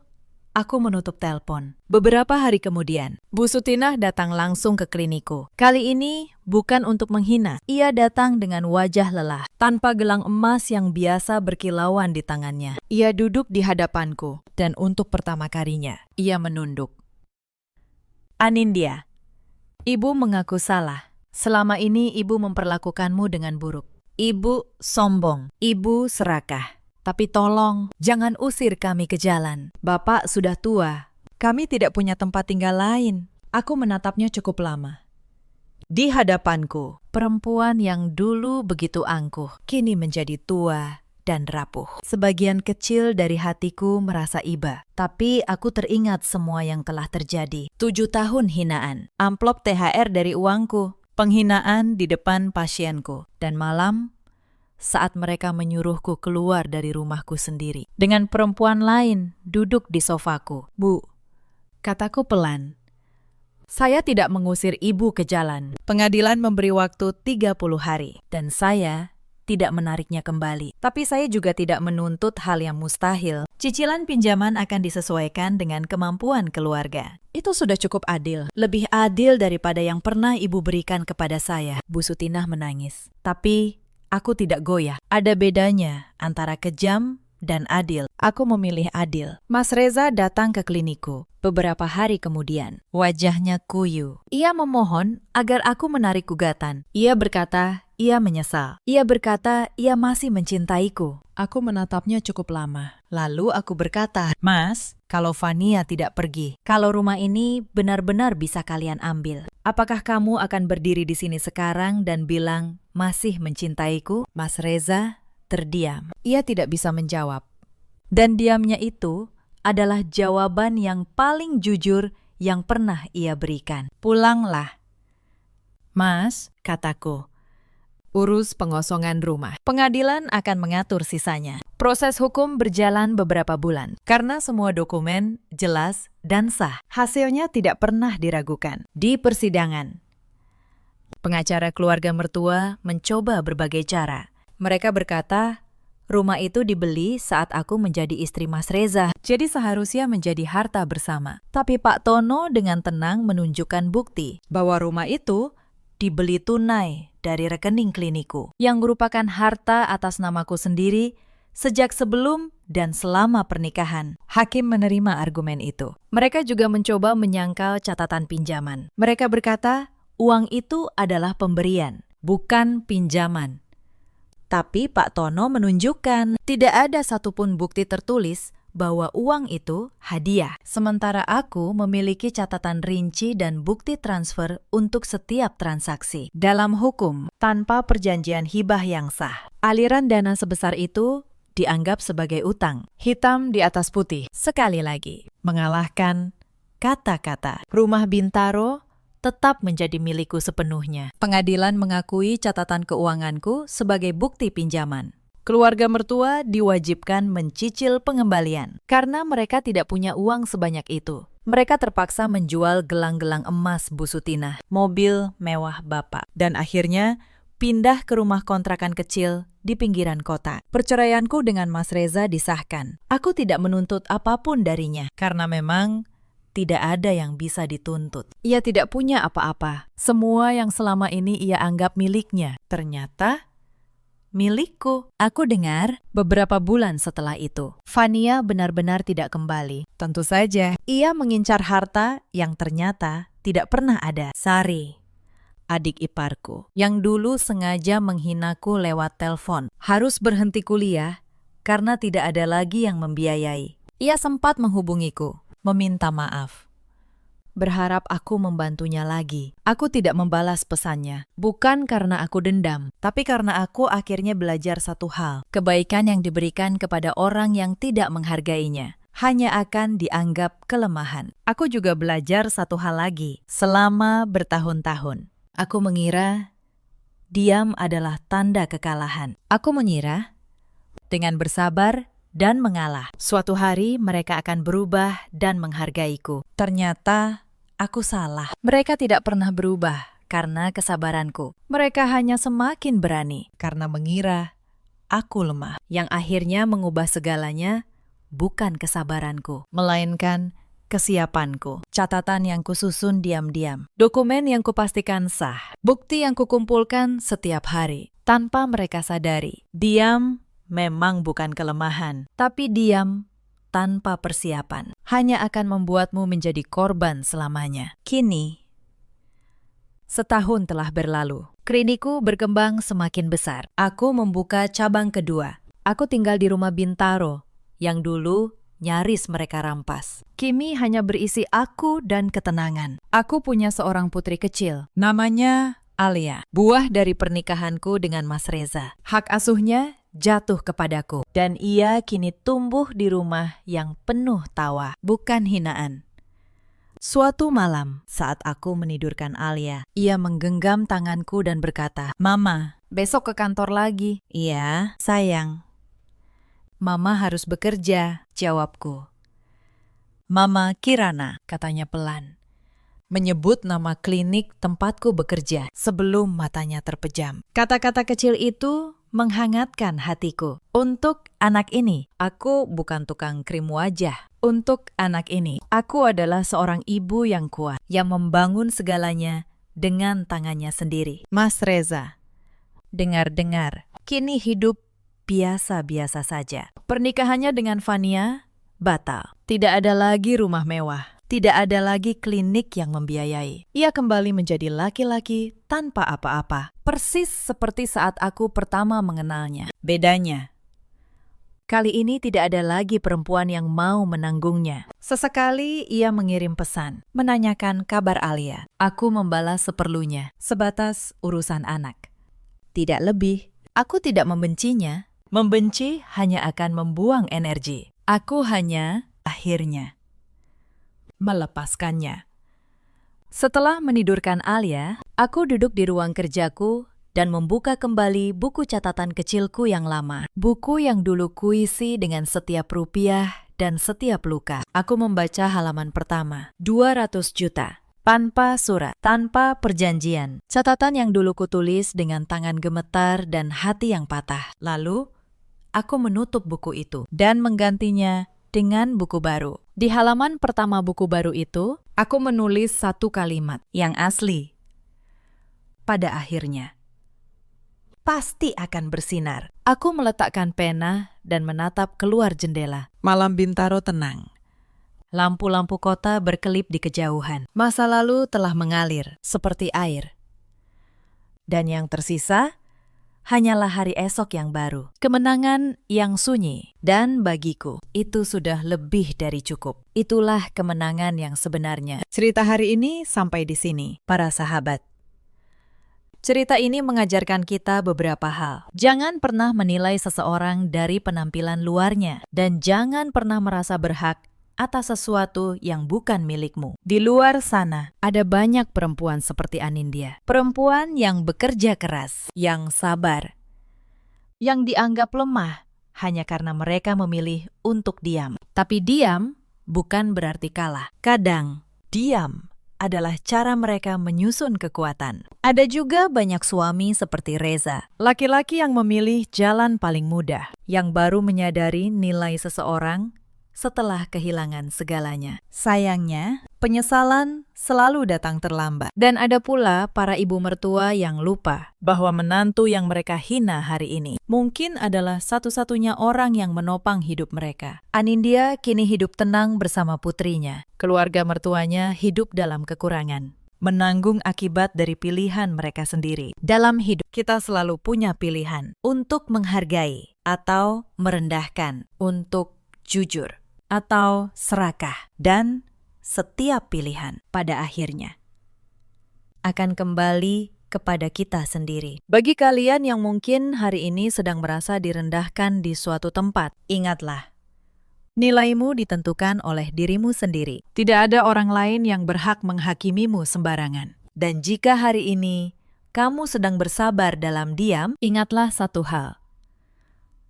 Speaker 1: Aku menutup telepon. Beberapa hari kemudian, Bu Sutinah datang langsung ke kliniku. Kali ini bukan untuk menghina. Ia datang dengan wajah lelah, tanpa gelang emas yang biasa berkilauan di tangannya. Ia duduk di hadapanku, dan untuk pertama kalinya, ia menunduk. Anindya, Ibu mengaku salah. Selama ini Ibu memperlakukanmu dengan buruk. Ibu sombong. Ibu serakah. Tapi tolong, jangan usir kami ke jalan. Bapak sudah tua. Kami tidak punya tempat tinggal lain. Aku menatapnya cukup lama. Di hadapanku, perempuan yang dulu begitu angkuh, kini menjadi tua dan rapuh. Sebagian kecil dari hatiku merasa iba. Tapi aku teringat semua yang telah terjadi. 7 tahun hinaan, amplop THR dari uangku, penghinaan di depan pasienku, dan malam saat mereka menyuruhku keluar dari rumahku sendiri. Dengan perempuan lain duduk di sofaku. Bu, kataku pelan. Saya tidak mengusir Ibu ke jalan. Pengadilan memberi waktu 30 hari. Dan saya tidak menariknya kembali. Tapi saya juga tidak menuntut hal yang mustahil. Cicilan pinjaman akan disesuaikan dengan kemampuan keluarga. Itu sudah cukup adil. Lebih adil daripada yang pernah Ibu berikan kepada saya. Bu Sutinah menangis. Tapi aku tidak goyah. Ada bedanya antara kejam dan adil. Aku memilih adil. Mas Reza datang ke kliniku beberapa hari kemudian. Wajahnya kuyu. Ia memohon agar aku menarik gugatan. Ia berkata, ia menyesal. Ia berkata, ia masih mencintaiku. Aku menatapnya cukup lama. Lalu aku berkata, Mas, kalau Fania tidak pergi, kalau rumah ini benar-benar bisa kalian ambil, apakah kamu akan berdiri di sini sekarang dan bilang, masih mencintaiku? Mas Reza terdiam. Ia tidak bisa menjawab. Dan diamnya itu adalah jawaban yang paling jujur yang pernah ia berikan. Pulanglah. Mas, kataku, urus pengosongan rumah. Pengadilan akan mengatur sisanya. Proses hukum berjalan beberapa bulan. Karena semua dokumen jelas dan sah. Hasilnya tidak pernah diragukan. Di persidangan, pengacara keluarga mertua mencoba berbagai cara. Mereka berkata, rumah itu dibeli saat aku menjadi istri Mas Reza, jadi seharusnya menjadi harta bersama. Tapi Pak Tono dengan tenang menunjukkan bukti bahwa rumah itu dibeli tunai dari rekening kliniku, yang merupakan harta atas namaku sendiri sejak sebelum dan selama pernikahan. Hakim menerima argumen itu. Mereka juga mencoba menyangkal catatan pinjaman. Mereka berkata, uang itu adalah pemberian, bukan pinjaman. Tapi Pak Tono menunjukkan tidak ada satupun bukti tertulis bahwa uang itu hadiah. Sementara aku memiliki catatan rinci dan bukti transfer untuk setiap transaksi. Dalam hukum, tanpa perjanjian hibah yang sah, aliran dana sebesar itu dianggap sebagai utang. Hitam di atas putih. Sekali lagi, mengalahkan kata-kata. Rumah Bintaro tetap menjadi milikku sepenuhnya. Pengadilan mengakui catatan keuanganku sebagai bukti pinjaman. Keluarga mertua diwajibkan mencicil pengembalian karena mereka tidak punya uang sebanyak itu. Mereka terpaksa menjual gelang-gelang emas Bu Sutinah, mobil mewah Bapak, dan akhirnya pindah ke rumah kontrakan kecil di pinggiran kota. Perceraianku dengan Mas Reza disahkan. Aku tidak menuntut apapun darinya karena memang tidak ada yang bisa dituntut. Ia tidak punya apa-apa. Semua yang selama ini ia anggap miliknya, ternyata milikku. Aku dengar beberapa bulan setelah itu, Fania benar-benar tidak kembali. Tentu saja, ia mengincar harta yang ternyata tidak pernah ada. Sari, adik iparku, yang dulu sengaja menghinaku lewat telepon, harus berhenti kuliah karena tidak ada lagi yang membiayai. Ia sempat menghubungiku, meminta maaf. Berharap aku membantunya lagi. Aku tidak membalas pesannya. Bukan karena aku dendam, tapi karena aku akhirnya belajar satu hal. Kebaikan yang diberikan kepada orang yang tidak menghargainya hanya akan dianggap kelemahan. Aku juga belajar satu hal lagi. Selama bertahun-tahun, aku mengira diam adalah tanda kekalahan. Aku mengira dengan bersabar dan mengalah, suatu hari mereka akan berubah dan menghargaiku. Ternyata aku salah. Mereka tidak pernah berubah karena kesabaranku. Mereka hanya semakin berani karena mengira aku lemah, yang akhirnya mengubah segalanya bukan kesabaranku, melainkan kesiapanku. Catatan yang kususun diam-diam, dokumen yang kupastikan sah, bukti yang kukumpulkan setiap hari, tanpa mereka sadari. Diam memang bukan kelemahan, tapi diam tanpa persiapan hanya akan membuatmu menjadi korban selamanya. Kini, setahun telah berlalu. Klinikku berkembang semakin besar. Aku membuka cabang kedua. Aku tinggal di rumah Bintaro, yang dulu nyaris mereka rampas. Kini hanya berisi aku dan ketenangan. Aku punya seorang putri kecil, namanya Alia, buah dari pernikahanku dengan Mas Reza. Hak asuhnya jatuh kepadaku, dan ia kini tumbuh di rumah yang penuh tawa, bukan hinaan. Suatu malam, saat aku menidurkan Alia, ia menggenggam tanganku dan berkata, "Mama, besok ke kantor lagi." "Iya, sayang." "Mama harus bekerja," jawabku. "Mama Kirana," katanya pelan, menyebut nama klinik tempatku bekerja sebelum matanya terpejam. Kata-kata kecil itu menghangatkan hatiku. Untuk anak ini, aku bukan tukang krim wajah. Untuk anak ini, aku adalah seorang ibu yang kuat, yang membangun segalanya dengan tangannya sendiri. Mas Reza, dengar-dengar, kini hidup biasa-biasa saja. Pernikahannya dengan Fania batal. Tidak ada lagi rumah mewah. Tidak ada lagi klinik yang membiayai. Ia kembali menjadi laki-laki tanpa apa-apa. Persis seperti saat aku pertama mengenalnya. Bedanya, kali ini tidak ada lagi perempuan yang mau menanggungnya. Sesekali ia mengirim pesan, menanyakan kabar Alia. Aku membalas seperlunya, sebatas urusan anak. Tidak lebih. Aku tidak membencinya. Membenci hanya akan membuang energi. Aku hanya, akhirnya, melepaskannya. Setelah menidurkan Alia, aku duduk di ruang kerjaku dan membuka kembali buku catatan kecilku yang lama. Buku yang dulu kuisi dengan setiap rupiah dan setiap luka. Aku membaca halaman pertama, 200 juta. Tanpa surat, tanpa perjanjian. Catatan yang dulu kutulis dengan tangan gemetar dan hati yang patah. Lalu, aku menutup buku itu dan menggantinya dengan buku baru. Di halaman pertama buku baru itu, aku menulis satu kalimat yang asli. Pada akhirnya, pasti akan bersinar. Aku meletakkan pena dan menatap keluar jendela. Malam Bintaro tenang. Lampu-lampu kota berkelip di kejauhan. Masa lalu telah mengalir seperti air. Dan yang tersisa hanyalah hari esok yang baru, kemenangan yang sunyi, dan bagiku itu sudah lebih dari cukup. Itulah kemenangan yang sebenarnya. Cerita hari ini sampai di sini, para sahabat. Cerita ini mengajarkan kita beberapa hal. Jangan pernah menilai seseorang dari penampilan luarnya, dan jangan pernah merasa berhak atas sesuatu yang bukan milikmu. Di luar sana, ada banyak perempuan seperti Anindya. Perempuan yang bekerja keras, yang sabar, yang dianggap lemah hanya karena mereka memilih untuk diam. Tapi diam bukan berarti kalah. Kadang, diam adalah cara mereka menyusun kekuatan. Ada juga banyak suami seperti Reza, laki-laki yang memilih jalan paling mudah, yang baru menyadari nilai seseorang setelah kehilangan segalanya. Sayangnya, penyesalan selalu datang terlambat. Dan ada pula para ibu mertua yang lupa bahwa menantu yang mereka hina hari ini mungkin adalah satu-satunya orang yang menopang hidup mereka. Anindya kini hidup tenang bersama putrinya. Keluarga mertuanya hidup dalam kekurangan, menanggung akibat dari pilihan mereka sendiri. Dalam hidup, kita selalu punya pilihan untuk menghargai atau merendahkan, untuk jujur atau serakah, dan setiap pilihan pada akhirnya akan kembali kepada kita sendiri. Bagi kalian yang mungkin hari ini sedang merasa direndahkan di suatu tempat, ingatlah, nilaimu ditentukan oleh dirimu sendiri. Tidak ada orang lain yang berhak menghakimimu sembarangan. Dan jika hari ini kamu sedang bersabar dalam diam, ingatlah satu hal.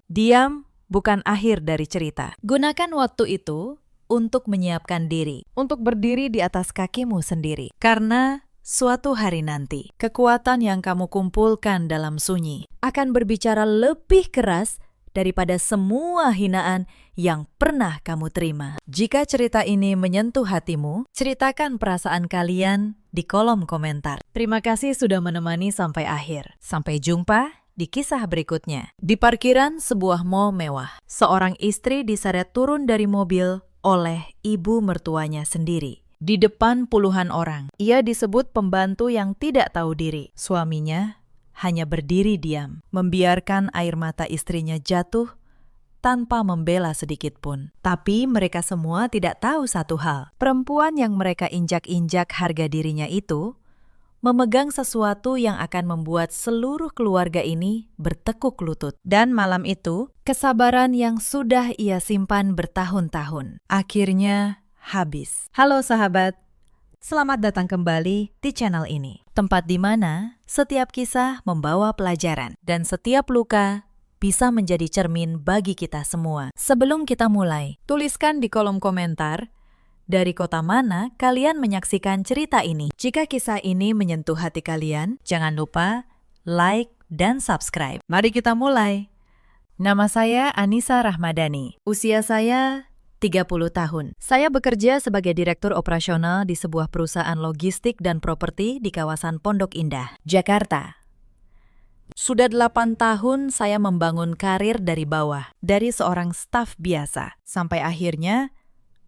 Speaker 1: Diam bukan akhir dari cerita. Gunakan waktu itu untuk menyiapkan diri, untuk berdiri di atas kakimu sendiri. Karena suatu hari nanti, kekuatan yang kamu kumpulkan dalam sunyi akan berbicara lebih keras daripada semua hinaan yang pernah kamu terima. Jika cerita ini menyentuh hatimu, ceritakan perasaan kalian di kolom komentar. Terima kasih sudah menemani sampai akhir. Sampai jumpa di kisah berikutnya. Di parkiran sebuah mall mewah, seorang istri diseret turun dari mobil oleh ibu mertuanya sendiri. Di depan puluhan orang, ia disebut pembantu yang tidak tahu diri. Suaminya hanya berdiri diam, membiarkan air mata istrinya jatuh tanpa membela sedikit pun. Tapi mereka semua tidak tahu satu hal. Perempuan yang mereka injak-injak harga dirinya itu memegang sesuatu yang akan membuat seluruh keluarga ini bertekuk lutut. Dan malam itu, kesabaran yang sudah ia simpan bertahun-tahun akhirnya habis. Halo sahabat, selamat datang kembali di channel ini. Tempat di mana setiap kisah membawa pelajaran dan setiap luka bisa menjadi cermin bagi kita semua. Sebelum kita mulai, tuliskan di kolom komentar dari kota mana kalian menyaksikan cerita ini. Jika kisah ini menyentuh hati kalian, jangan lupa like dan subscribe. Mari kita mulai. Nama saya Anissa Rahmadani. Usia saya 30 tahun. Saya bekerja sebagai direktur operasional di sebuah perusahaan logistik dan properti di kawasan Pondok Indah, Jakarta. Sudah 8 tahun saya membangun karir dari bawah, dari seorang staf biasa, sampai akhirnya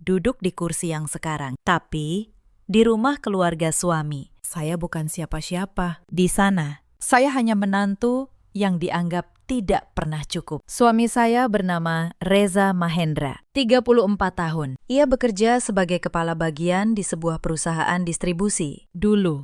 Speaker 1: duduk di kursi yang sekarang. Tapi, di rumah keluarga suami, saya bukan siapa-siapa. Di sana, saya hanya menantu yang dianggap tidak pernah cukup. Suami saya bernama Reza Mahendra, 34 tahun. Ia bekerja sebagai kepala bagian di sebuah perusahaan distribusi. Dulu,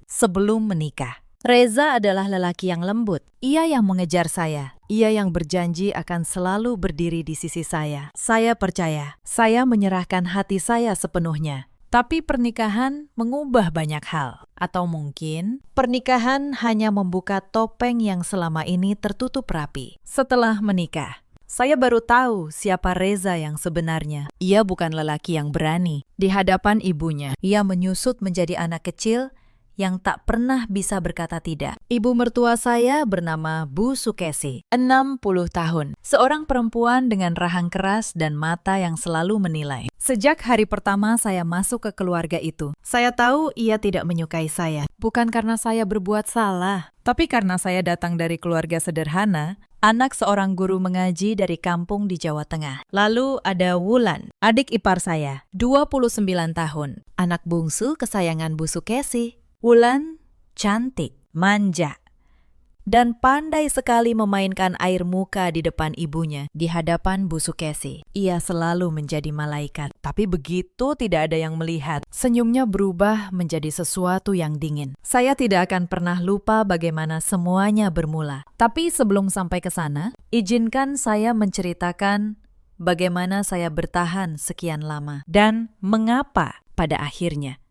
Speaker 1: sebelum menikah. Reza adalah lelaki yang lembut. Ia yang mengejar saya. Ia yang berjanji akan selalu berdiri di sisi saya. Saya percaya. Saya menyerahkan hati saya sepenuhnya. Tapi pernikahan mengubah banyak hal. Atau mungkin pernikahan hanya membuka topeng yang selama ini tertutup rapi. Setelah menikah, saya baru tahu siapa Reza yang sebenarnya. Ia bukan lelaki yang berani. Di hadapan ibunya, ia menyusut menjadi anak kecil yang tak pernah bisa berkata tidak. Ibu mertua saya bernama Bu Sukesi, 60 tahun. Seorang perempuan dengan rahang keras dan mata yang selalu menilai. Sejak hari pertama saya masuk ke keluarga itu, saya tahu ia tidak menyukai saya. Bukan karena saya berbuat salah, tapi karena saya datang dari keluarga sederhana, anak seorang guru mengaji dari kampung di Jawa Tengah. Lalu ada Wulan, adik ipar saya, 29 tahun. Anak bungsu kesayangan Bu Sukesi. Wulan cantik, manja, dan pandai sekali memainkan air muka di depan ibunya, di hadapan Bu Sukesi. Ia selalu menjadi malaikat, tapi begitu tidak ada yang melihat, senyumnya berubah menjadi sesuatu yang dingin. Saya tidak akan pernah lupa bagaimana semuanya bermula. Tapi sebelum sampai ke sana, izinkan saya menceritakan bagaimana saya bertahan sekian lama dan mengapa pada akhirnya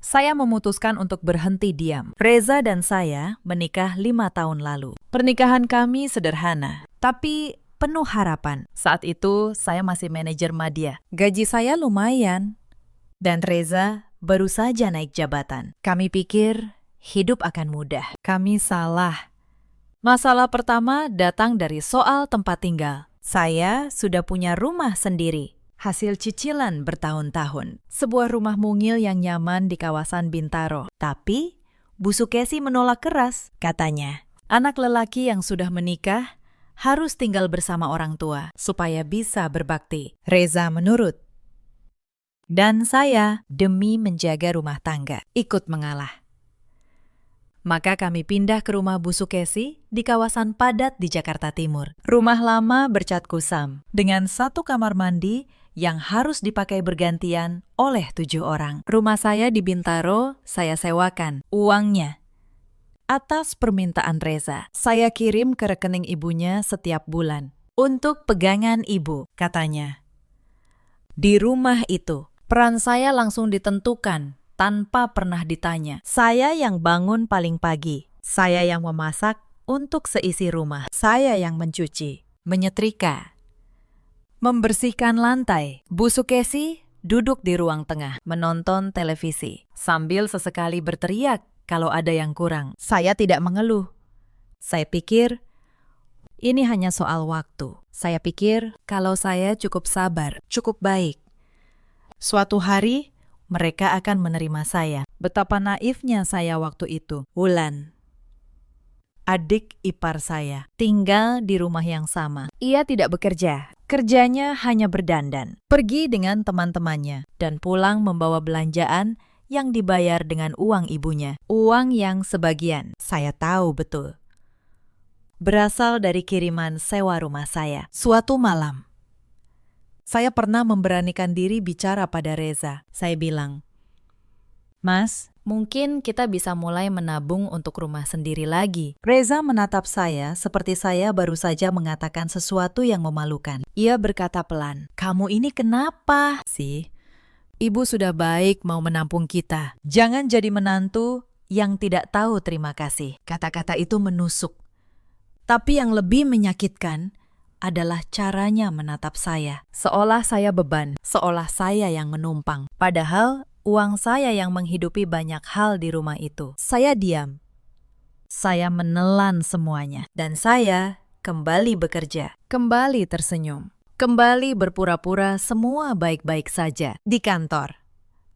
Speaker 1: saya memutuskan untuk berhenti diam. Reza dan saya menikah 5 tahun lalu. Pernikahan kami sederhana, tapi penuh harapan. Saat itu saya masih manajer media. Gaji saya lumayan. Dan Reza baru saja naik jabatan. Kami pikir hidup akan mudah. Kami salah. Masalah pertama datang dari soal tempat tinggal. Saya sudah punya rumah sendiri. Hasil cicilan bertahun-tahun. Sebuah rumah mungil yang nyaman di kawasan Bintaro. Tapi, Bu Sukesi menolak keras. Katanya, anak lelaki yang sudah menikah harus tinggal bersama orang tua supaya bisa berbakti. Reza menurut. Dan saya, demi menjaga rumah tangga, ikut mengalah. Maka kami pindah ke rumah Bu Sukesi di kawasan padat di Jakarta Timur. Rumah lama bercat kusam, dengan 1 kamar mandi yang harus dipakai bergantian oleh 7 orang. Rumah saya di Bintaro, saya sewakan. Uangnya atas permintaan Reza, saya kirim ke rekening ibunya setiap bulan. Untuk pegangan ibu, katanya. Di rumah itu, peran saya langsung ditentukan tanpa pernah ditanya. Saya yang bangun paling pagi. Saya yang memasak untuk seisi rumah. Saya yang mencuci, menyetrika, membersihkan lantai. Bu Sukesi duduk di ruang tengah, menonton televisi, sambil sesekali berteriak kalau ada yang kurang. Saya tidak mengeluh. Saya pikir, Ini hanya soal waktu. Saya pikir kalau saya cukup sabar, cukup baik, suatu hari mereka akan menerima saya. Betapa naifnya saya waktu itu. Wulan, adik ipar saya, tinggal di rumah yang sama. Ia tidak bekerja. Kerjanya hanya berdandan, pergi dengan teman-temannya, dan pulang membawa belanjaan yang dibayar dengan uang ibunya. Uang yang sebagian, saya tahu betul, berasal dari kiriman sewa rumah saya. Suatu malam, saya pernah memberanikan diri bicara pada Reza. Saya bilang, "Mas, mungkin kita bisa mulai menabung untuk rumah sendiri lagi." Reza menatap saya seperti saya baru saja mengatakan sesuatu yang memalukan. Ia berkata pelan, "Kamu ini kenapa sih? Ibu sudah baik mau menampung kita. Jangan jadi menantu yang tidak tahu terima kasih." Kata-kata itu menusuk. Tapi yang lebih menyakitkan adalah caranya menatap saya. Seolah saya beban, seolah saya yang menumpang. Padahal uang saya yang menghidupi banyak hal di rumah itu. Saya diam. Saya menelan semuanya. Dan saya kembali bekerja. Kembali tersenyum. Kembali berpura-pura semua baik-baik saja di kantor.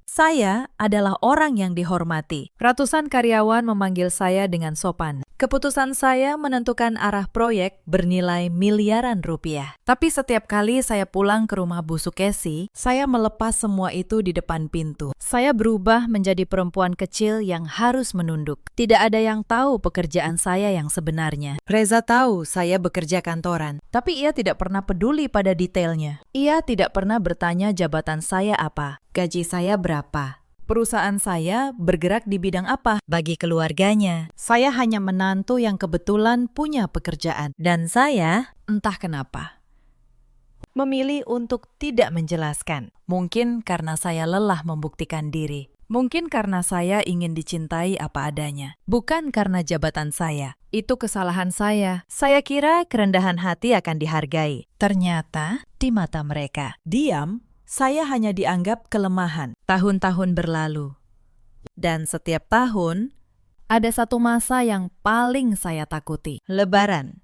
Speaker 1: Saya adalah orang yang dihormati. Ratusan karyawan memanggil saya dengan sopan. Keputusan saya menentukan arah proyek bernilai miliaran rupiah. Tapi setiap kali saya pulang ke rumah Bu Sukesi, saya melepas semua itu di depan pintu. Saya berubah menjadi perempuan kecil yang harus menunduk. Tidak ada yang tahu pekerjaan saya yang sebenarnya. Reza tahu saya bekerja kantoran, tapi ia tidak pernah peduli pada detailnya. Ia tidak pernah bertanya jabatan saya apa, gaji saya berapa, perusahaan saya bergerak di bidang apa. Bagi keluarganya, saya hanya menantu yang kebetulan punya pekerjaan. Dan saya, entah kenapa, memilih untuk tidak menjelaskan. Mungkin karena saya lelah membuktikan diri. Mungkin karena saya ingin dicintai apa adanya. Bukan karena jabatan saya. Itu kesalahan saya. Saya kira kerendahan hati akan dihargai. Ternyata, di mata mereka, diam, saya hanya dianggap kelemahan. Tahun-tahun berlalu. Dan setiap tahun, ada satu masa yang paling saya takuti. Lebaran.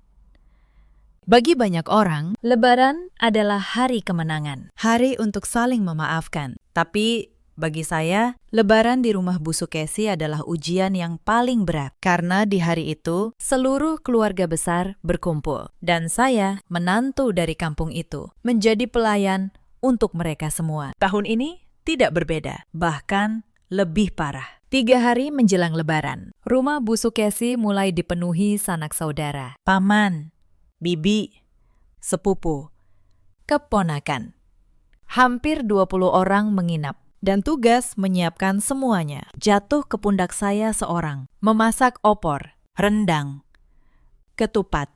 Speaker 1: Bagi banyak orang, Lebaran adalah hari kemenangan. Hari untuk saling memaafkan. Tapi bagi saya, Lebaran di rumah Bu Sukesi adalah ujian yang paling berat. Karena di hari itu, seluruh keluarga besar berkumpul. Dan saya, menantu dari kampung itu, menjadi pelayan untuk mereka semua. Tahun ini tidak berbeda, bahkan lebih parah. 3 hari menjelang Lebaran, rumah Bu Sukesi mulai dipenuhi sanak saudara. Paman, bibi, sepupu, keponakan. Hampir 20 orang menginap. Dan tugas menyiapkan semuanya jatuh ke pundak saya seorang. Memasak opor, rendang, ketupat,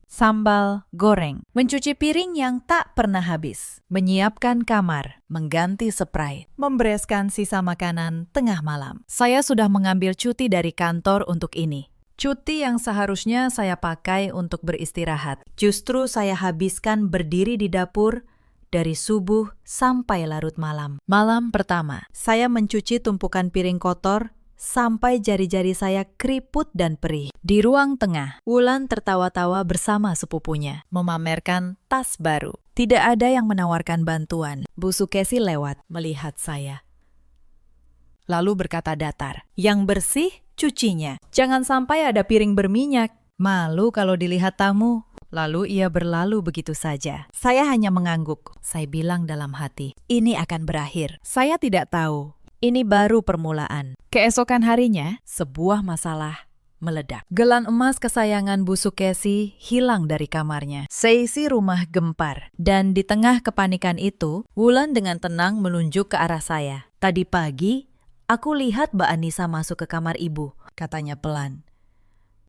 Speaker 1: sambal goreng, mencuci piring yang tak pernah habis, menyiapkan kamar, mengganti spray, membereskan sisa makanan tengah malam. Saya sudah mengambil cuti dari kantor untuk ini. Cuti yang seharusnya saya pakai untuk beristirahat. Justru saya habiskan berdiri di dapur dari subuh sampai larut malam. Malam pertama, saya mencuci tumpukan piring kotor sampai jari-jari saya keriput dan perih. Di ruang tengah, Wulan tertawa-tawa bersama sepupunya, memamerkan tas baru. Tidak ada yang menawarkan bantuan. Bu Sukesi lewat, melihat saya, lalu berkata datar, "Yang bersih, cucinya. Jangan sampai ada piring berminyak. Malu kalau dilihat tamu." Lalu ia berlalu begitu saja. Saya hanya mengangguk. Saya bilang dalam hati, ini akan berakhir. Saya tidak tahu. Ini baru permulaan. Keesokan harinya, sebuah masalah meledak. Gelang emas kesayangan Bu Sukesi hilang dari kamarnya. Seisi rumah gempar. Dan di tengah kepanikan itu, Wulan dengan tenang menunjuk ke arah saya. "Tadi pagi, aku lihat Mbak Anissa masuk ke kamar ibu," katanya pelan,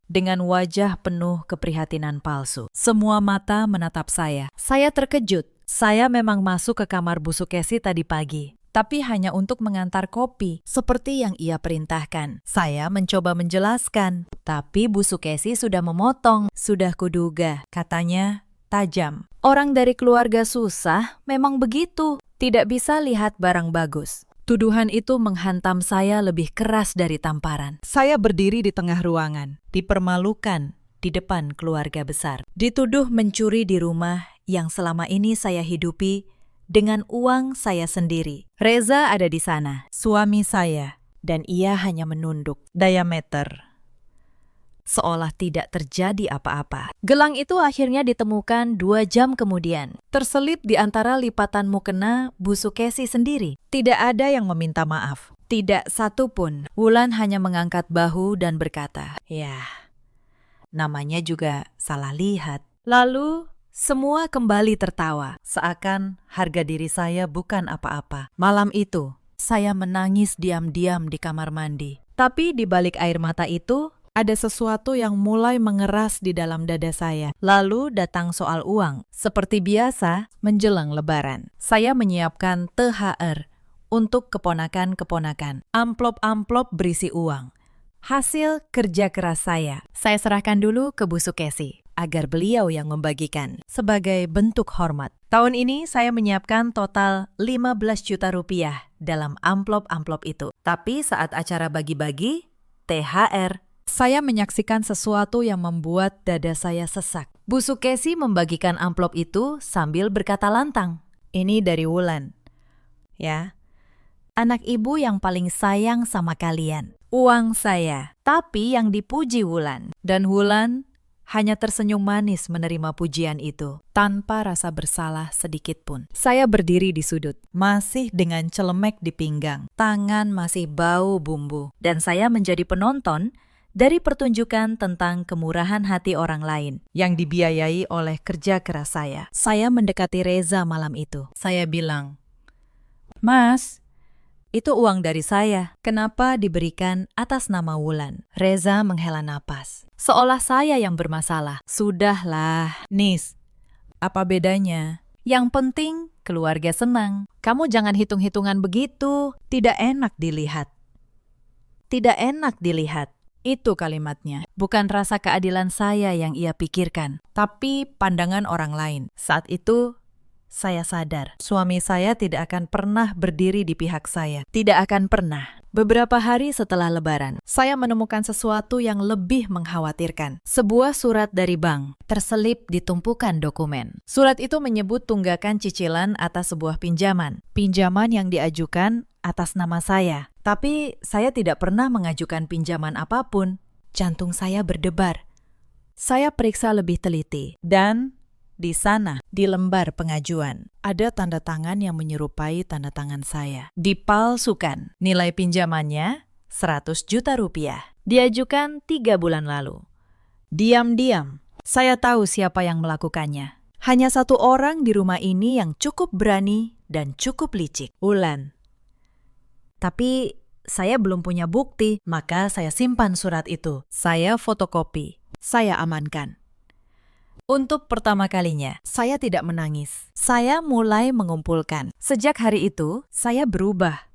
Speaker 1: dengan wajah penuh keprihatinan palsu. Semua mata menatap saya. Saya terkejut. Saya memang masuk ke kamar Bu Sukesi tadi pagi, tapi hanya untuk mengantar kopi, seperti yang ia perintahkan. Saya mencoba menjelaskan, tapi Bu Sukesi sudah memotong. "Sudah kuduga," katanya tajam. "Orang dari keluarga susah memang begitu. Tidak bisa lihat barang bagus." Tuduhan itu menghantam saya lebih keras dari tamparan. Saya berdiri di tengah ruangan, dipermalukan, di depan keluarga besar. Dituduh mencuri di rumah yang selama ini saya hidupi dengan uang saya sendiri. Reza ada di sana, suami saya, dan ia hanya menunduk. Diameter. Seolah tidak terjadi apa-apa. Gelang itu akhirnya ditemukan 2 jam kemudian. Terselip di antara lipatan mukena Bu Sukesi sendiri. Tidak ada yang meminta maaf. Tidak satu pun. Wulan hanya mengangkat bahu dan berkata, "Ya, namanya juga salah lihat." Lalu semua kembali tertawa, seakan harga diri saya bukan apa-apa. Malam itu, saya menangis diam-diam di kamar mandi. Tapi di balik air mata itu, ada sesuatu yang mulai mengeras di dalam dada saya. Lalu datang soal uang. Seperti biasa, menjelang Lebaran, saya menyiapkan THR untuk keponakan-keponakan. Amplop-amplop berisi uang. Hasil kerja keras saya. Saya serahkan dulu ke Bu Sukesi agar beliau yang membagikan sebagai bentuk hormat. Tahun ini saya menyiapkan total 15 juta rupiah dalam amplop-amplop itu. Tapi saat acara bagi-bagi THR, saya menyaksikan sesuatu yang membuat dada saya sesak. Bu Sukesi membagikan amplop itu sambil berkata lantang, "Ini dari Wulan. Ya, anak ibu yang paling sayang sama kalian. Uang saya." Tapi yang dipuji Wulan. Dan Wulan hanya tersenyum manis menerima pujian itu, tanpa rasa bersalah sedikit pun. Saya berdiri di sudut, masih dengan celemek di pinggang. Tangan masih bau bumbu. Dan saya menjadi penonton dari pertunjukan tentang kemurahan hati orang lain yang dibiayai oleh kerja keras saya. Saya mendekati Reza malam itu. Saya bilang, "Mas, itu uang dari saya. Kenapa diberikan atas nama Wulan?" Reza menghela napas. Seolah saya yang bermasalah. "Sudahlah, Nis. Apa bedanya? Yang penting keluarga senang. Kamu jangan hitung-hitungan begitu. Tidak enak dilihat." Tidak enak dilihat. Itu kalimatnya. Bukan rasa keadilan saya yang ia pikirkan, tapi pandangan orang lain. Saat itu, saya sadar suami saya tidak akan pernah berdiri di pihak saya. Tidak akan pernah. Beberapa hari setelah Lebaran, saya menemukan sesuatu yang lebih mengkhawatirkan. Sebuah surat dari bank terselip di tumpukan dokumen. Surat itu menyebut tunggakan cicilan atas sebuah pinjaman. Pinjaman yang diajukan atas nama saya. Tapi saya tidak pernah mengajukan pinjaman apapun. Jantung saya berdebar. Saya periksa lebih teliti. Dan di sana, di lembar pengajuan, ada tanda tangan yang menyerupai tanda tangan saya. Dipalsukan. Nilai pinjamannya 100 juta rupiah. Diajukan 3 bulan lalu. Diam-diam, saya tahu siapa yang melakukannya. Hanya satu orang di rumah ini yang cukup berani dan cukup licik. Wulan. Tapi saya belum punya bukti, maka saya simpan surat itu. Saya fotokopi. Saya amankan. Untuk pertama kalinya, saya tidak menangis. Saya mulai mengumpulkan. Sejak hari itu, saya berubah.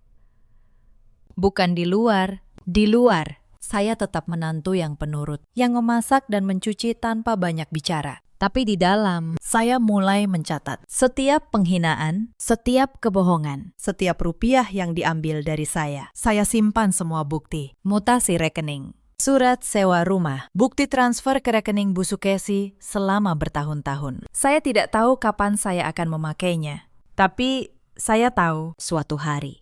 Speaker 1: Bukan di luar. Di luar, saya tetap menantu yang penurut, yang memasak dan mencuci tanpa banyak bicara. Tapi di dalam, saya mulai mencatat setiap penghinaan, setiap kebohongan, setiap rupiah yang diambil dari saya. Saya simpan semua bukti. Mutasi rekening, surat sewa rumah, bukti transfer ke rekening Bu Sukesi selama bertahun-tahun. Saya tidak tahu kapan saya akan memakainya. Tapi saya tahu suatu hari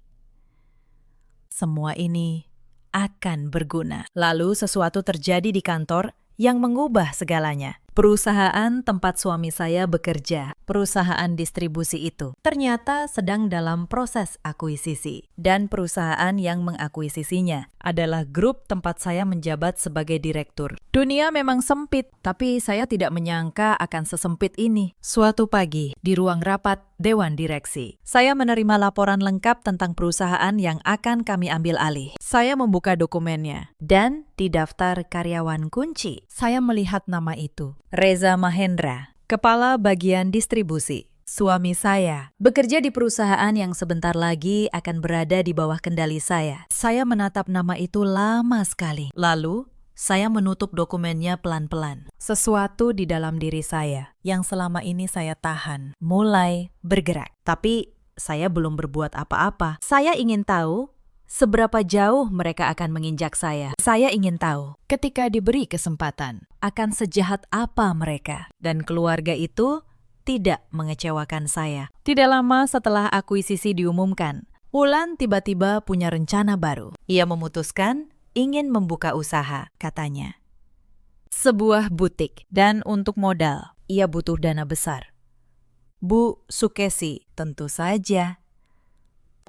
Speaker 1: semua ini akan berguna. Lalu sesuatu terjadi di kantor yang mengubah segalanya. Perusahaan tempat suami saya bekerja, perusahaan distribusi itu, ternyata sedang dalam proses akuisisi. Dan perusahaan yang mengakuisisinya adalah grup tempat saya menjabat sebagai direktur. Dunia memang sempit, tapi saya tidak menyangka akan sesempit ini. Suatu pagi, di ruang rapat Dewan Direksi, saya menerima laporan lengkap tentang perusahaan yang akan kami ambil alih. Saya membuka dokumennya, dan di daftar karyawan kunci, saya melihat nama itu. Reza Mahendra, Kepala Bagian Distribusi. Suami saya bekerja di perusahaan yang sebentar lagi akan berada di bawah kendali saya. Saya menatap nama itu lama sekali. Lalu, saya menutup dokumennya pelan-pelan. Sesuatu di dalam diri saya yang selama ini saya tahan mulai bergerak. Tapi saya belum berbuat apa-apa. Saya ingin tahu Seberapa jauh mereka akan menginjak saya? Saya ingin tahu, ketika diberi kesempatan, akan sejahat apa mereka? Dan keluarga itu tidak mengecewakan saya. Tidak lama setelah akuisisi diumumkan, Wulan tiba-tiba punya rencana baru. Ia memutuskan ingin membuka usaha, katanya. Sebuah butik, dan untuk modal, ia butuh dana besar. Bu Sukesi tentu saja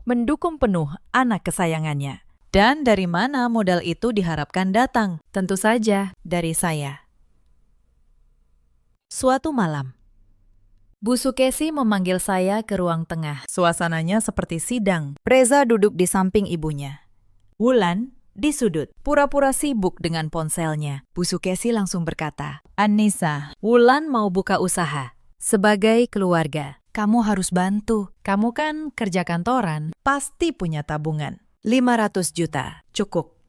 Speaker 1: mendukung penuh anak kesayangannya. Dan dari mana modal itu diharapkan datang? Tentu saja dari saya. Suatu malam, Bu Sukesi memanggil saya ke ruang tengah. Suasananya seperti sidang. Reza duduk di samping ibunya. Wulan di sudut, pura-pura sibuk dengan ponselnya. Bu Sukesi langsung berkata, "Anissa, Wulan mau buka usaha. Sebagai keluarga, kamu harus bantu. Kamu kan kerja kantoran, pasti punya tabungan. 500 juta, cukup."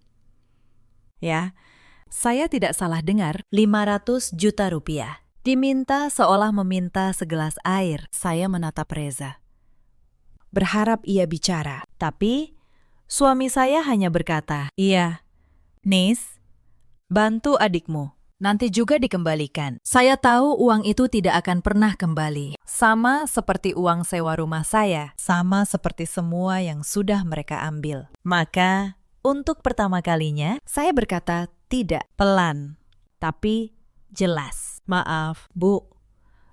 Speaker 1: Ya, saya tidak salah dengar, 500 juta rupiah. Diminta seolah meminta segelas air. Saya menatap Reza, berharap ia bicara. Tapi suami saya hanya berkata, "Iya, Nis, bantu adikmu. Nanti juga dikembalikan." Saya tahu uang itu tidak akan pernah kembali. Sama seperti uang sewa rumah saya. Sama seperti semua yang sudah mereka ambil. Maka, untuk pertama kalinya, saya berkata tidak, pelan, tapi jelas. "Maaf, Bu,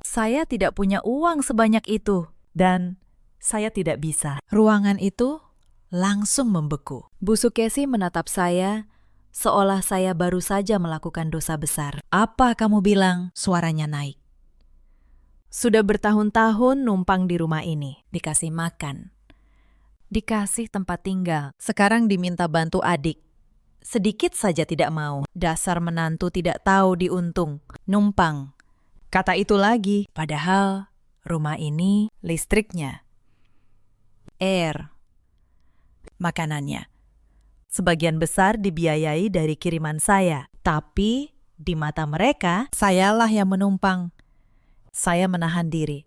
Speaker 1: saya tidak punya uang sebanyak itu. Dan saya tidak bisa." Ruangan itu langsung membeku. Bu Sukesi menatap saya seolah saya baru saja melakukan dosa besar. "Apa kamu bilang?" Suaranya naik. "Sudah bertahun-tahun numpang di rumah ini. Dikasih makan, dikasih tempat tinggal. Sekarang diminta bantu adik. Sedikit saja tidak mau. Dasar menantu tidak tahu diuntung. Numpang." Kata itu lagi. Padahal rumah ini listriknya, air, makanannya, sebagian besar dibiayai dari kiriman saya. Tapi di mata mereka, sayalah yang menumpang. Saya menahan diri.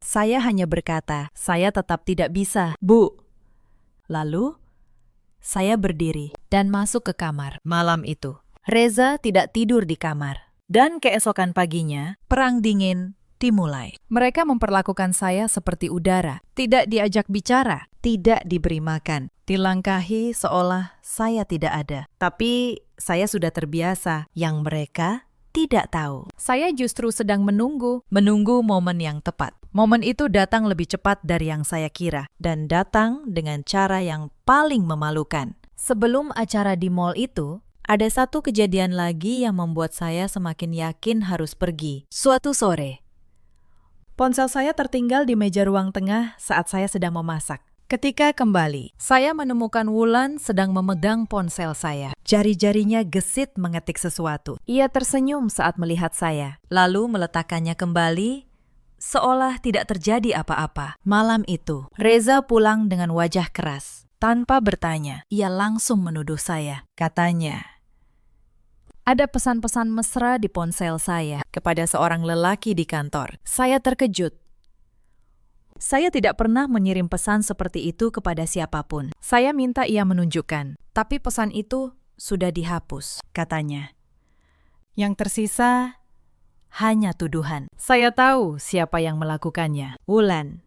Speaker 1: Saya hanya berkata, "Saya tetap tidak bisa, Bu." Lalu, saya berdiri dan masuk ke kamar. Malam itu, Reza tidak tidur di kamar. Dan keesokan paginya, perang dingin dimulai. Mereka memperlakukan saya seperti udara. Tidak diajak bicara, tidak diberi makan. Dilangkahi seolah saya tidak ada. Tapi saya sudah terbiasa, yang mereka tidak tahu. Saya justru sedang menunggu momen yang tepat. Momen itu datang lebih cepat dari yang saya kira, dan datang dengan cara yang paling memalukan. Sebelum acara di mall itu, ada satu kejadian lagi yang membuat saya semakin yakin harus pergi. Suatu sore, ponsel saya tertinggal di meja ruang tengah saat saya sedang memasak. Ketika kembali, saya menemukan Wulan sedang memegang ponsel saya. Jari-jarinya gesit mengetik sesuatu. Ia tersenyum saat melihat saya, lalu meletakkannya kembali, seolah tidak terjadi apa-apa. Malam itu, Reza pulang dengan wajah keras. Tanpa bertanya, ia langsung menuduh saya. Katanya, ada pesan-pesan mesra di ponsel saya kepada seorang lelaki di kantor. Saya terkejut. Saya tidak pernah mengirim pesan seperti itu kepada siapapun. Saya minta ia menunjukkan, tapi pesan itu sudah dihapus, katanya. Yang tersisa hanya tuduhan. Saya tahu siapa yang melakukannya. Wulan.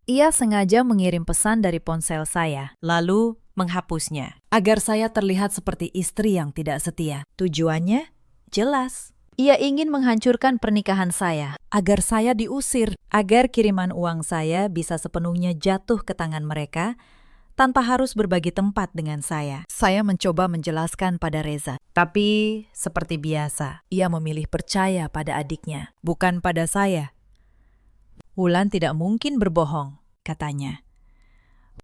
Speaker 1: Ia sengaja mengirim pesan dari ponsel saya, lalu menghapusnya, agar saya terlihat seperti istri yang tidak setia. Tujuannya jelas. Ia ingin menghancurkan pernikahan saya, agar saya diusir, agar kiriman uang saya bisa sepenuhnya jatuh ke tangan mereka, tanpa harus berbagi tempat dengan saya. Saya mencoba menjelaskan pada Reza, tapi seperti biasa, ia memilih percaya pada adiknya, bukan pada saya. Wulan tidak mungkin berbohong, katanya.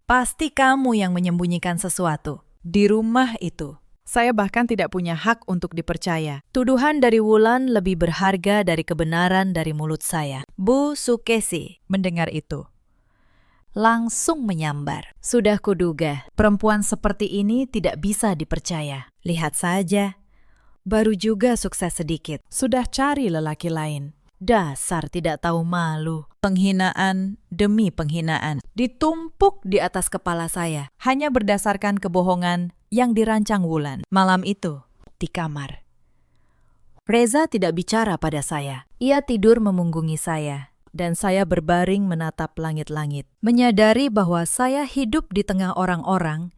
Speaker 1: Pasti kamu yang menyembunyikan sesuatu di rumah itu. Saya bahkan tidak punya hak untuk dipercaya. Tuduhan dari Wulan lebih berharga dari kebenaran dari mulut saya. Bu Sukesi mendengar itu, langsung menyambar. Sudah kuduga, perempuan seperti ini tidak bisa dipercaya. Lihat saja, baru juga sukses sedikit, sudah cari lelaki lain. Dasar tidak tahu malu. Penghinaan demi penghinaan ditumpuk di atas kepala saya hanya berdasarkan kebohongan yang dirancang Wulan. Malam itu, di kamar, Reza tidak bicara pada saya. Ia tidur memunggungi saya, dan saya berbaring menatap langit-langit, menyadari bahwa saya hidup di tengah orang-orang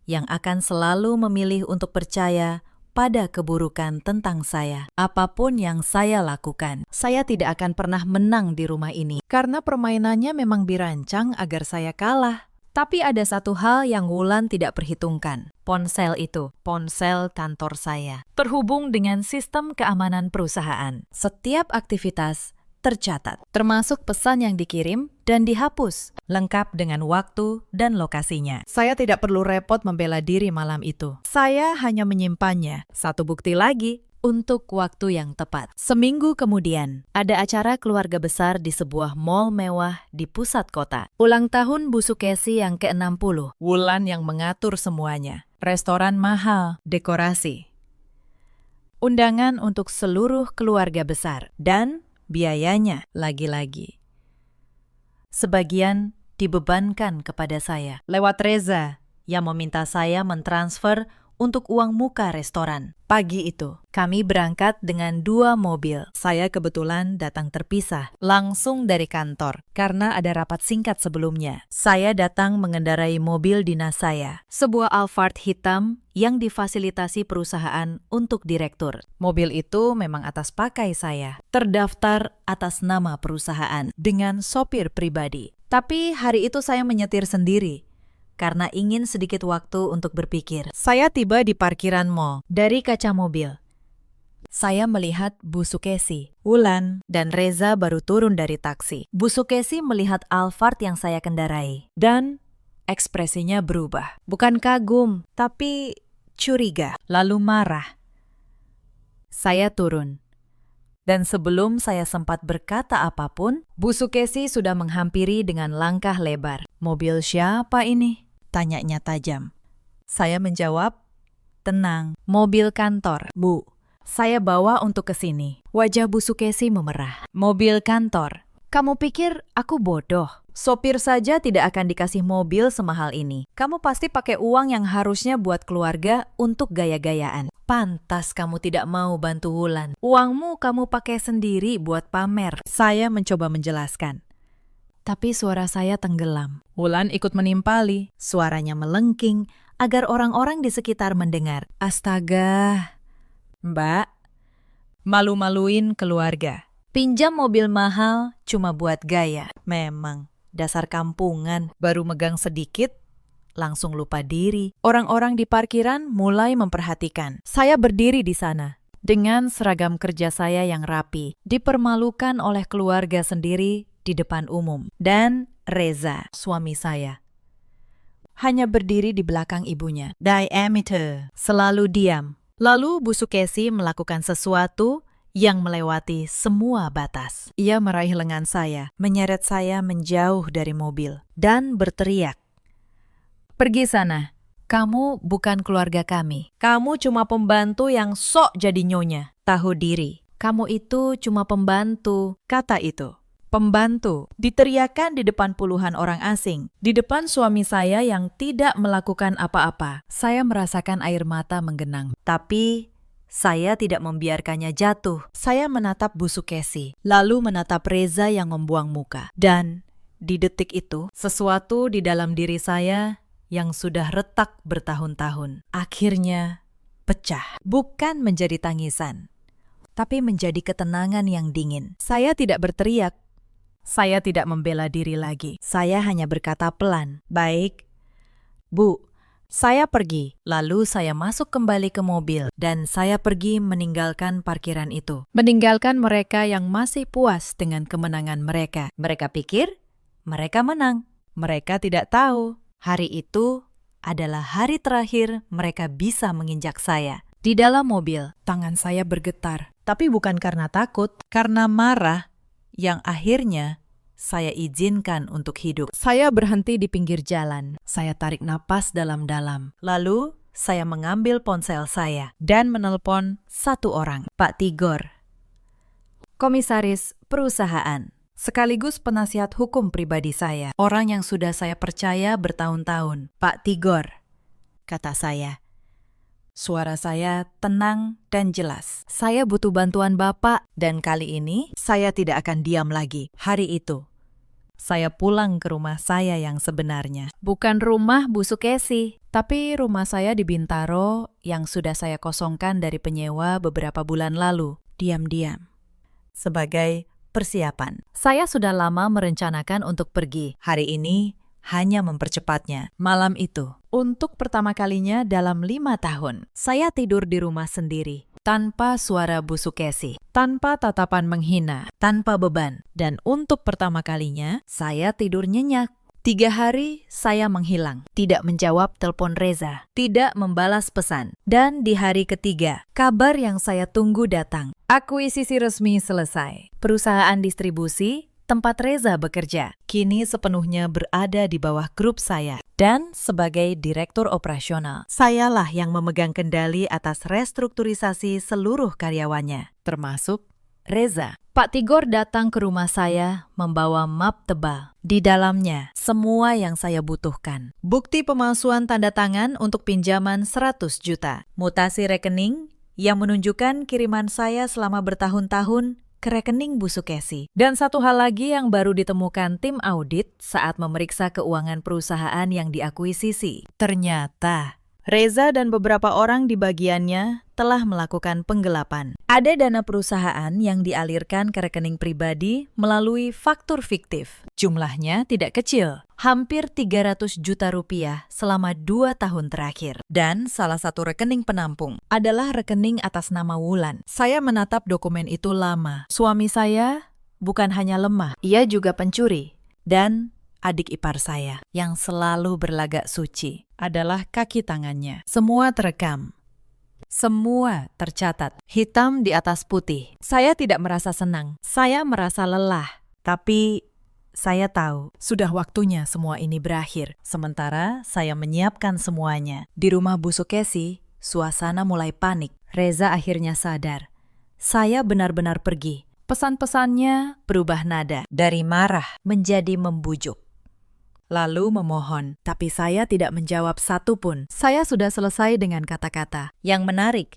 Speaker 1: yang akan selalu memilih untuk percaya pada keburukan tentang saya. Apapun yang saya lakukan, saya tidak akan pernah menang di rumah ini. Karena permainannya memang dirancang agar saya kalah. Tapi ada satu hal yang Wulan tidak perhitungkan. Ponsel itu, ponsel kantor saya, terhubung dengan sistem keamanan perusahaan. Setiap aktivitas tercatat, termasuk pesan yang dikirim dan dihapus, lengkap dengan waktu dan lokasinya. Saya tidak perlu repot membela diri malam itu. Saya hanya menyimpannya. Satu bukti lagi, untuk waktu yang tepat. Seminggu kemudian, ada acara keluarga besar di sebuah mall mewah di pusat kota. Ulang tahun Bu Sukesi yang ke-60. Wulan yang mengatur semuanya. Restoran mahal, dekorasi, undangan untuk seluruh keluarga besar, dan biayanya lagi-lagi sebagian dibebankan kepada saya lewat Reza yang meminta saya mentransfer untuk uang muka restoran. Pagi itu, kami berangkat dengan 2 mobil. Saya kebetulan datang terpisah, langsung dari kantor, karena ada rapat singkat sebelumnya. Saya datang mengendarai mobil dinas saya, sebuah Alphard hitam yang difasilitasi perusahaan untuk direktur. Mobil itu memang atas pakai saya, terdaftar atas nama perusahaan, dengan sopir pribadi. Tapi hari itu saya menyetir sendiri, karena ingin sedikit waktu untuk berpikir. Saya tiba di parkiran mall. Dari kaca mobil, saya melihat Bu Sukesi, Wulan, dan Reza baru turun dari taksi. Bu Sukesi melihat Alphard yang saya kendarai, dan ekspresinya berubah. Bukan kagum, tapi curiga, lalu marah. Saya turun, dan sebelum saya sempat berkata apapun, Bu Sukesi sudah menghampiri dengan langkah lebar. Mobil siapa ini? Tanyanya tajam. Saya menjawab, tenang, mobil kantor, Bu. Saya bawa untuk ke sini. Wajah Bu Sukesi memerah. Mobil kantor. Kamu pikir aku bodoh? Sopir saja tidak akan dikasih mobil semahal ini. Kamu pasti pakai uang yang harusnya buat keluarga untuk gaya-gayaan. Pantas kamu tidak mau bantu Wulan. Uangmu kamu pakai sendiri buat pamer. Saya mencoba menjelaskan. Tapi suara saya tenggelam. Wulan ikut menimpali. Suaranya melengking agar orang-orang di sekitar mendengar. Astaga, Mbak, malu-maluin keluarga. Pinjam mobil mahal cuma buat gaya. Memang, dasar kampungan. Baru megang sedikit, langsung lupa diri. Orang-orang di parkiran mulai memperhatikan. Saya berdiri di sana dengan seragam kerja saya yang rapi, dipermalukan oleh keluarga sendiri di depan umum. Dan Reza, suami saya, hanya berdiri di belakang ibunya. Diameter, selalu diam. Lalu Bu Sukesi melakukan sesuatu yang melewati semua batas. Ia meraih lengan saya, menyeret saya menjauh dari mobil, dan berteriak, "Pergi sana, kamu bukan keluarga kami. Kamu cuma pembantu yang sok jadi nyonya. Tahu diri, kamu itu cuma pembantu," kata itu. Pembantu, diteriakan di depan puluhan orang asing, di depan suami saya yang tidak melakukan apa-apa. Saya merasakan air mata menggenang, tapi saya tidak membiarkannya jatuh. Saya menatap Bu Sukesi, lalu menatap Reza yang membuang muka. Dan di detik itu, sesuatu di dalam diri saya yang sudah retak bertahun-tahun akhirnya pecah. Bukan menjadi tangisan, tapi menjadi ketenangan yang dingin. Saya tidak berteriak. Saya tidak membela diri lagi. Saya hanya berkata pelan, "Baik, Bu, saya pergi." Lalu saya masuk kembali ke mobil, dan saya pergi meninggalkan parkiran itu. Meninggalkan mereka yang masih puas dengan kemenangan mereka. Mereka pikir mereka menang. Mereka tidak tahu hari itu adalah hari terakhir mereka bisa menginjak saya. Di dalam mobil, tangan saya bergetar. Tapi bukan karena takut, karena marah yang akhirnya saya izinkan untuk hidup. Saya berhenti di pinggir jalan. Saya tarik napas dalam-dalam. Lalu, saya mengambil ponsel saya dan menelpon satu orang, Pak Tigor. komisaris perusahaan, sekaligus penasihat hukum pribadi saya, orang yang sudah saya percaya bertahun-tahun. Pak Tigor, kata saya. Suara saya tenang dan jelas. Saya butuh bantuan Bapak, dan kali ini saya tidak akan diam lagi. Hari itu, saya pulang ke rumah saya yang sebenarnya. Bukan rumah Bu Sukesi, tapi rumah saya di Bintaro yang sudah saya kosongkan dari penyewa beberapa bulan lalu. Diam-diam. Sebagai persiapan. Saya sudah lama merencanakan untuk pergi. Hari ini hanya mempercepatnya. Malam itu, untuk pertama kalinya dalam 5 tahun, saya tidur di rumah sendiri. Tanpa suara Bu Sukesi, tanpa tatapan menghina, tanpa beban. Dan untuk pertama kalinya, saya tidur nyenyak. 3 hari saya menghilang, tidak menjawab telepon Reza, tidak membalas pesan. Dan di hari ketiga, kabar yang saya tunggu datang. Akuisisi resmi selesai. Perusahaan distribusi tempat Reza bekerja kini sepenuhnya berada di bawah grup saya. Dan sebagai direktur operasional, sayalah yang memegang kendali atas restrukturisasi seluruh karyawannya, termasuk Reza. Pak Tigor datang ke rumah saya membawa map tebal. Di dalamnya, semua yang saya butuhkan. Bukti pemalsuan tanda tangan untuk pinjaman 100 juta. Mutasi rekening yang menunjukkan kiriman saya selama bertahun-tahun ke rekening Bu Sukesi. Dan satu hal lagi yang baru ditemukan tim audit saat memeriksa keuangan perusahaan yang diakuisisi. Ternyata Reza dan beberapa orang di bagiannya telah melakukan penggelapan. Ada dana perusahaan yang dialirkan ke rekening pribadi melalui faktur fiktif. Jumlahnya tidak kecil, hampir 300 juta rupiah selama 2 tahun terakhir. Dan salah satu rekening penampung adalah rekening atas nama Wulan. Saya menatap dokumen itu lama. Suami saya bukan hanya lemah, ia juga pencuri. Dan adik ipar saya yang selalu berlagak suci adalah kaki tangannya. Semua terekam. Semua tercatat. Hitam di atas putih. Saya tidak merasa senang. Saya merasa lelah. Tapi saya tahu sudah waktunya semua ini berakhir. Sementara saya menyiapkan semuanya. Di rumah Bu Sukesi, suasana mulai panik. Reza akhirnya sadar. Saya benar-benar pergi. Pesan-pesannya berubah nada. Dari marah menjadi membujuk. Lalu memohon, tapi saya tidak menjawab satupun. Saya sudah selesai dengan kata-kata. Yang menarik,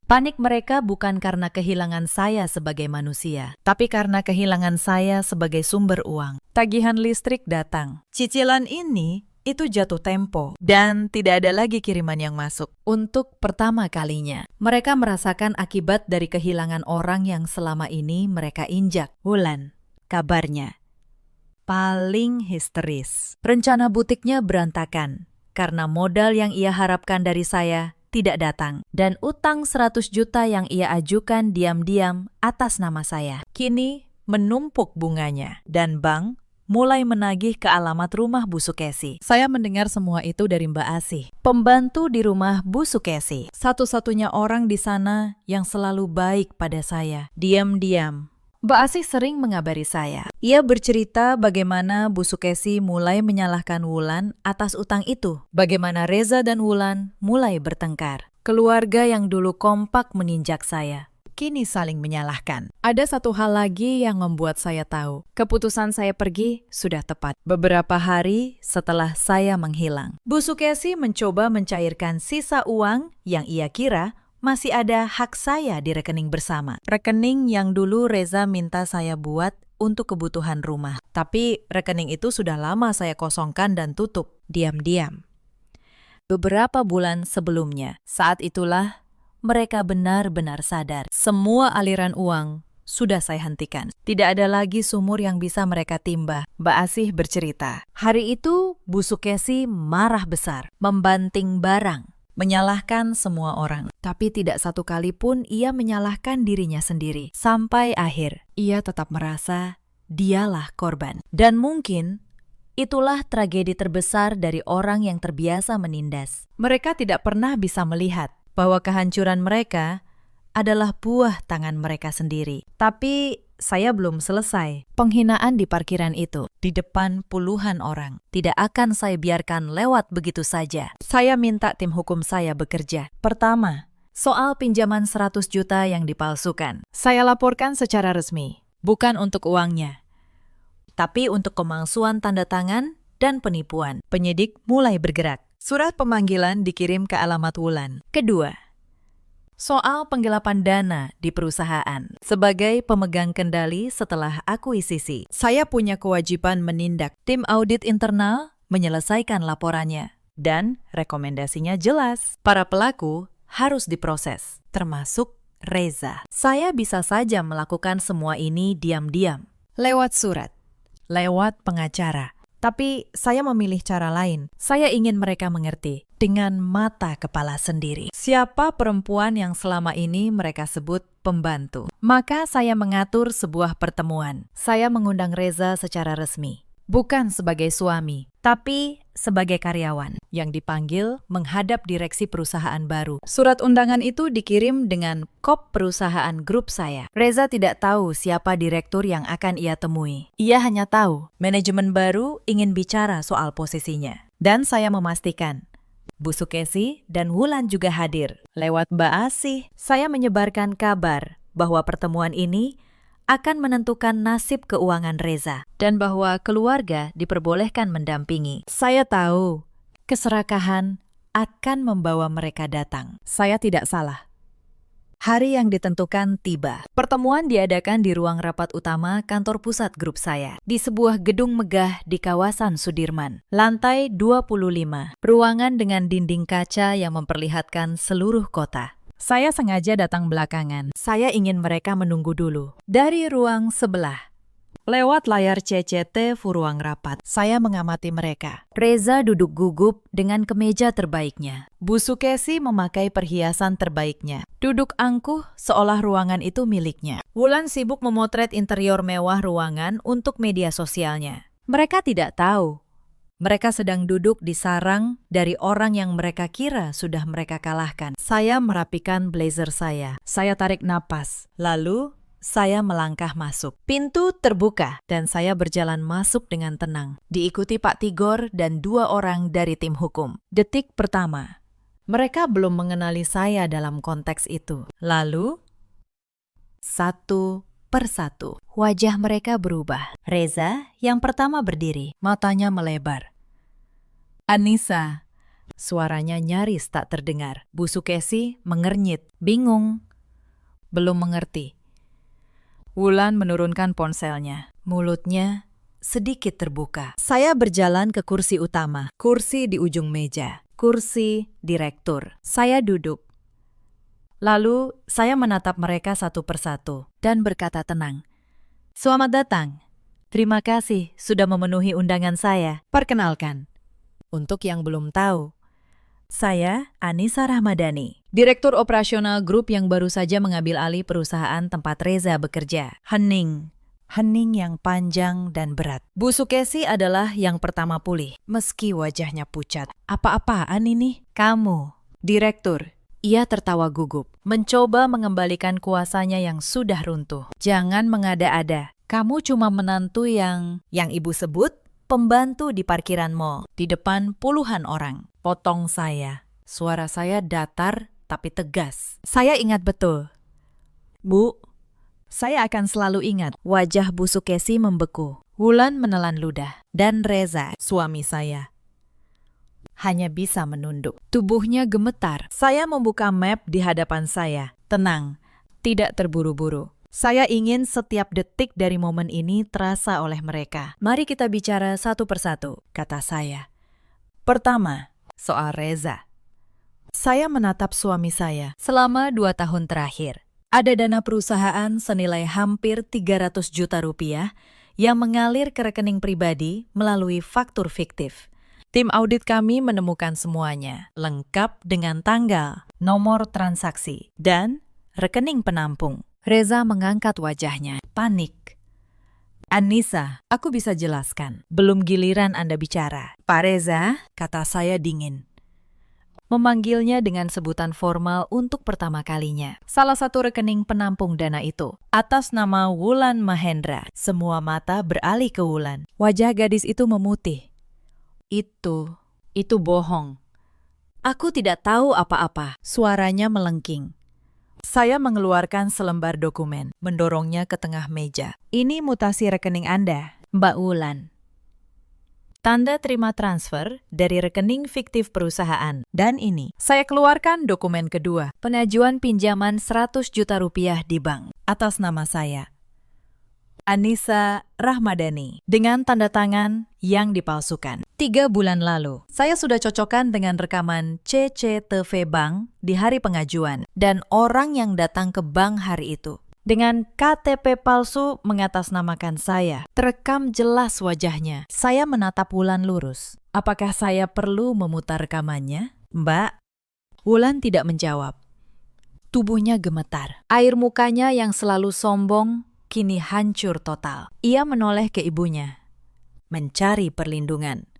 Speaker 1: panik mereka bukan karena kehilangan saya sebagai manusia, tapi karena kehilangan saya sebagai sumber uang. Tagihan listrik datang. Cicilan ini itu jatuh tempo dan tidak ada lagi kiriman yang masuk. Untuk pertama kalinya, mereka merasakan akibat dari kehilangan orang yang selama ini mereka injak. Wulan, kabarnya paling histeris. Rencana butiknya berantakan karena modal yang ia harapkan dari saya tidak datang dan utang 100 juta yang ia ajukan diam-diam atas nama saya kini menumpuk bunganya dan bank mulai menagih ke alamat rumah Bu Sukesi. Saya mendengar semua itu dari Mbak Asih, pembantu di rumah Bu Sukesi, satu-satunya orang di sana yang selalu baik pada saya. Diam-diam Mbak Asih sering mengabari saya. Ia bercerita bagaimana Bu Sukesi mulai menyalahkan Wulan atas utang itu. Bagaimana Reza dan Wulan mulai bertengkar. Keluarga yang dulu kompak meninjak saya kini saling menyalahkan. Ada satu hal lagi yang membuat saya tahu. Keputusan saya pergi sudah tepat. Beberapa hari setelah saya menghilang, Bu Sukesi mencoba mencairkan sisa uang yang ia kira masih ada hak saya di rekening bersama. Rekening yang dulu Reza minta saya buat untuk kebutuhan rumah. Tapi rekening itu sudah lama saya kosongkan dan tutup. Diam-diam. Beberapa bulan sebelumnya, saat itulah mereka benar-benar sadar. Semua aliran uang sudah saya hentikan. Tidak ada lagi sumur yang bisa mereka timba. Mbak Asih bercerita. Hari itu Bu Sukesi marah besar, membanting barang, menyalahkan semua orang. Tapi tidak satu kali pun ia menyalahkan dirinya sendiri. Sampai akhir, ia tetap merasa dialah korban. Dan mungkin itulah tragedi terbesar dari orang yang terbiasa menindas. Mereka tidak pernah bisa melihat bahwa kehancuran mereka adalah buah tangan mereka sendiri. Tapi saya belum selesai. Penghinaan di parkiran itu, di depan puluhan orang, tidak akan saya biarkan lewat begitu saja. Saya minta tim hukum saya bekerja. Pertama, soal pinjaman 100 juta yang dipalsukan.
Speaker 2: Saya laporkan secara resmi, bukan untuk uangnya.
Speaker 1: Tapi untuk pemalsuan tanda tangan dan penipuan. Penyidik mulai bergerak.
Speaker 2: Surat pemanggilan dikirim ke alamat Wulan.
Speaker 1: Kedua, soal penggelapan dana di perusahaan. Sebagai pemegang kendali setelah akuisisi,
Speaker 2: Saya punya kewajiban menindak.
Speaker 1: tim audit internal menyelesaikan laporannya. Dan rekomendasinya jelas, para pelaku harus diproses, termasuk Reza. Saya bisa saja melakukan semua ini diam-diam,
Speaker 2: Lewat surat.
Speaker 1: lewat pengacara. Tapi saya memilih cara lain. Saya ingin mereka mengerti dengan mata kepala sendiri. Siapa perempuan yang selama ini mereka sebut pembantu? Maka saya mengatur sebuah pertemuan. Saya mengundang Reza secara resmi. Bukan sebagai suami, tapi sebagai karyawan yang dipanggil menghadap direksi perusahaan baru.
Speaker 2: Surat undangan itu dikirim dengan
Speaker 1: Kop perusahaan grup saya. Reza tidak tahu siapa direktur yang akan ia temui. Ia hanya tahu manajemen baru ingin bicara soal posisinya. Dan saya memastikan Bu Sukesi dan Wulan juga hadir. Lewat Mbak Asih, saya menyebarkan kabar bahwa pertemuan ini akan menentukan nasib keuangan Reza dan bahwa keluarga diperbolehkan mendampingi. Saya tahu keserakahan akan membawa mereka datang. Saya tidak salah. Hari yang ditentukan tiba. Pertemuan diadakan di ruang rapat utama kantor pusat grup saya, di sebuah gedung megah di kawasan Sudirman, lantai 25, ruangan dengan dinding kaca yang memperlihatkan seluruh kota. Saya sengaja datang belakangan. Saya ingin mereka menunggu dulu. Dari ruang sebelah, lewat layar CCTV ruang rapat, saya mengamati mereka. Reza duduk gugup dengan kemeja terbaiknya. Bu Sukesi memakai perhiasan terbaiknya. Duduk angkuh seolah ruangan itu miliknya. Wulan sibuk memotret interior mewah ruangan untuk media sosialnya. Mereka tidak tahu. Mereka sedang duduk di sarang dari orang yang mereka kira sudah mereka kalahkan. Saya merapikan blazer saya. Saya tarik napas. Lalu saya melangkah masuk. Pintu terbuka dan saya berjalan masuk dengan tenang. Diikuti Pak Tigor dan 2 orang dari tim hukum. Detik pertama, mereka belum mengenali saya dalam konteks itu. Lalu, satu persatu, wajah mereka berubah. Reza yang pertama berdiri, matanya melebar. Anissa, suaranya nyaris tak terdengar. Bu Sukesi mengernyit, bingung, belum mengerti. Wulan menurunkan ponselnya. Mulutnya sedikit terbuka. Saya berjalan ke kursi utama, kursi di ujung meja, kursi direktur. Saya duduk. Lalu saya menatap mereka satu persatu dan berkata tenang, "Selamat datang. Terima kasih sudah memenuhi undangan saya. Perkenalkan, untuk yang belum tahu, saya Anissa Rahmadani, Direktur Operasional Grup yang baru saja mengambil alih perusahaan tempat Reza bekerja. Hening yang panjang dan berat. Bu Sukesi adalah yang pertama pulih, meski wajahnya pucat. Apa-apaan ini? Kamu, Direktur. Ia tertawa gugup, mencoba mengembalikan kuasanya yang sudah runtuh. Jangan mengada-ada. Kamu cuma menantu yang ibu sebut pembantu di parkiran mall, di depan puluhan orang. Potong saya. Suara saya datar tapi tegas. Saya ingat betul. Bu, saya akan selalu ingat. Wajah Bu Sukesi membeku. Wulan menelan ludah. Dan Reza, suami saya, hanya bisa menunduk. Tubuhnya gemetar. Saya membuka map di hadapan saya. Tenang, tidak terburu-buru. Saya ingin setiap detik dari momen ini terasa oleh mereka. Mari kita bicara satu persatu, kata saya. Pertama, soal Reza. Saya menatap suami saya. Selama 2 tahun terakhir, ada dana perusahaan senilai hampir 300 juta rupiah yang mengalir ke rekening pribadi melalui faktur fiktif. Tim audit kami menemukan semuanya, lengkap dengan tanggal, nomor transaksi, dan rekening penampung. Reza mengangkat wajahnya, panik. Anissa, aku bisa jelaskan. Belum giliran Anda bicara. Pak Reza, kata saya dingin. Memanggilnya dengan sebutan formal untuk pertama kalinya. Salah satu rekening penampung dana itu, atas nama Wulan Mahendra. Semua mata beralih ke Wulan. Wajah gadis itu memutih. Itu bohong. Aku tidak tahu apa-apa. Suaranya melengking. Saya mengeluarkan selembar dokumen, mendorongnya ke tengah meja. Ini mutasi rekening Anda, Mbak Wulan. Tanda terima transfer dari rekening fiktif perusahaan. Dan ini, saya keluarkan dokumen kedua. Penajuan pinjaman 100 juta rupiah di bank. Atas nama saya, Anissa Rahmadani. Dengan tanda tangan yang dipalsukan. 3 bulan lalu, saya sudah cocokkan dengan rekaman CCTV Bank di hari pengajuan. Dan orang yang datang ke bank hari itu. Dengan KTP palsu mengatasnamakan saya. Terekam jelas wajahnya. Saya menatap Wulan lurus. Apakah saya perlu memutar rekamannya? Mbak? Wulan tidak menjawab. Tubuhnya gemetar. Air mukanya yang selalu sombong kini hancur total. Ia menoleh ke ibunya. Mencari perlindungan.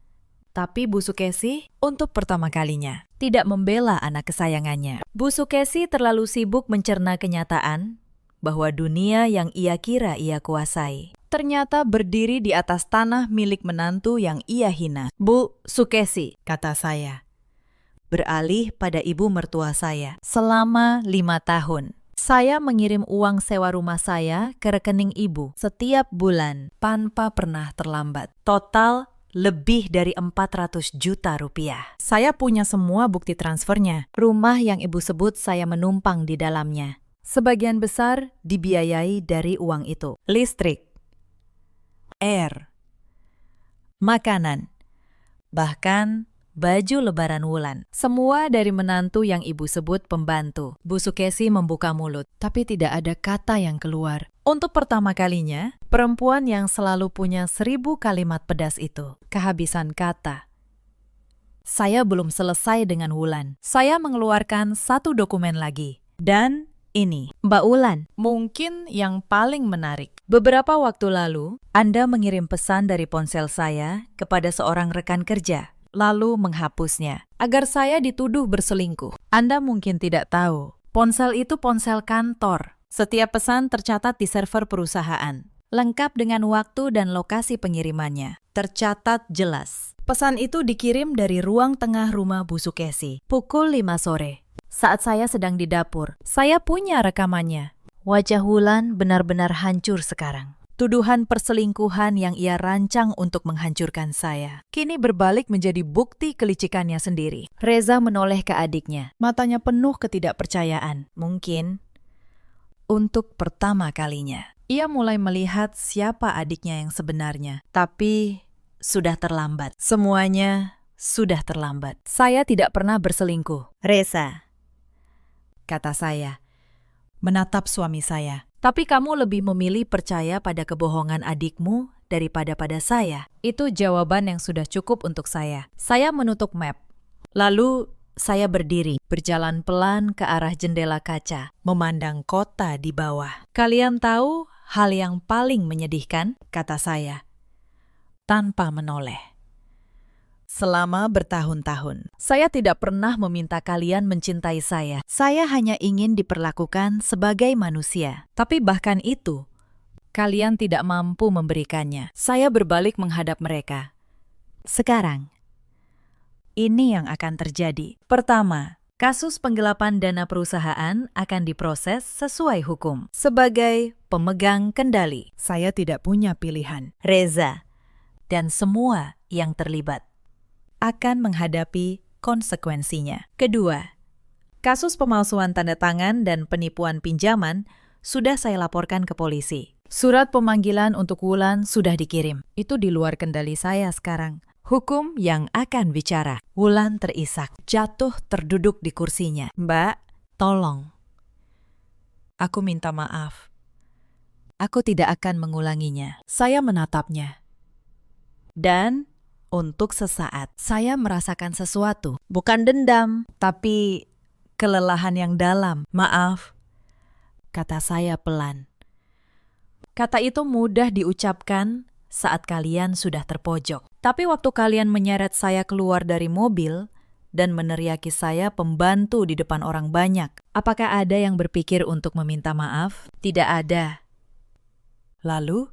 Speaker 1: Tapi Bu Sukesi untuk pertama kalinya tidak membela anak kesayangannya. Bu Sukesi terlalu sibuk mencerna kenyataan bahwa dunia yang ia kira ia kuasai ternyata berdiri di atas tanah milik menantu yang ia hina. Bu Sukesi, kata saya, beralih pada ibu mertua saya. Selama 5 tahun, saya mengirim uang sewa rumah saya ke rekening ibu setiap bulan tanpa pernah terlambat. Total lebih dari 400 juta rupiah. Saya punya semua bukti transfernya. Rumah yang ibu sebut saya menumpang di dalamnya. Sebagian besar dibiayai dari uang itu. Listrik, air, makanan, bahkan baju lebaran Wulan. Semua dari menantu yang ibu sebut pembantu. Bu Sukesi membuka mulut, tapi tidak ada kata yang keluar. Untuk pertama kalinya, perempuan yang selalu punya 1000 kalimat pedas itu kehabisan kata. Saya belum selesai dengan Wulan. Saya mengeluarkan 1 dokumen lagi. Dan ini, Mbak Wulan, mungkin yang paling menarik. Beberapa waktu lalu, Anda mengirim pesan dari ponsel saya kepada seorang rekan kerja, lalu menghapusnya, agar saya dituduh berselingkuh. Anda mungkin tidak tahu, ponsel itu ponsel kantor. Setiap pesan tercatat di server perusahaan, lengkap dengan waktu dan lokasi pengirimannya. Tercatat jelas. Pesan itu dikirim dari ruang tengah rumah Bu Sukesi, pukul 5 sore. Saat saya sedang di dapur, saya punya rekamannya. Wajah Wulan benar-benar hancur sekarang. Tuduhan perselingkuhan yang ia rancang untuk menghancurkan saya kini berbalik menjadi bukti kelicikannya sendiri. Reza menoleh ke adiknya, matanya penuh ketidakpercayaan. Mungkin untuk pertama kalinya, ia mulai melihat siapa adiknya yang sebenarnya. Tapi sudah terlambat. Semuanya sudah terlambat. Saya tidak pernah berselingkuh. Reza, kata saya, menatap suami saya. Tapi kamu lebih memilih percaya pada kebohongan adikmu daripada pada saya. Itu jawaban yang sudah cukup untuk saya. Saya menutup map. Lalu saya berdiri, berjalan pelan ke arah jendela kaca, memandang kota di bawah. Kalian tahu hal yang paling menyedihkan? Kata saya, tanpa menoleh. Selama bertahun-tahun, saya tidak pernah meminta kalian mencintai saya. Saya hanya ingin diperlakukan sebagai manusia. Tapi bahkan itu, kalian tidak mampu memberikannya. Saya berbalik menghadap mereka. Sekarang, ini yang akan terjadi. Pertama, kasus penggelapan dana perusahaan akan diproses sesuai hukum. Sebagai pemegang kendali, saya tidak punya pilihan. Reza dan semua yang terlibat akan menghadapi konsekuensinya. Kedua, kasus pemalsuan tanda tangan dan penipuan pinjaman sudah saya laporkan ke polisi. Surat pemanggilan untuk Wulan sudah dikirim. Itu di luar kendali saya sekarang. Hukum yang akan bicara. Wulan terisak, jatuh terduduk di kursinya. Mbak, tolong. Aku minta maaf. Aku tidak akan mengulanginya. Saya menatapnya. Dan untuk sesaat, saya merasakan sesuatu. Bukan dendam, tapi kelelahan yang dalam. Maaf, kata saya pelan. Kata itu mudah diucapkan saat kalian sudah terpojok. Tapi waktu kalian menyeret saya keluar dari mobil dan meneriaki saya pembantu di depan orang banyak, apakah ada yang berpikir untuk meminta maaf? Tidak ada. Lalu,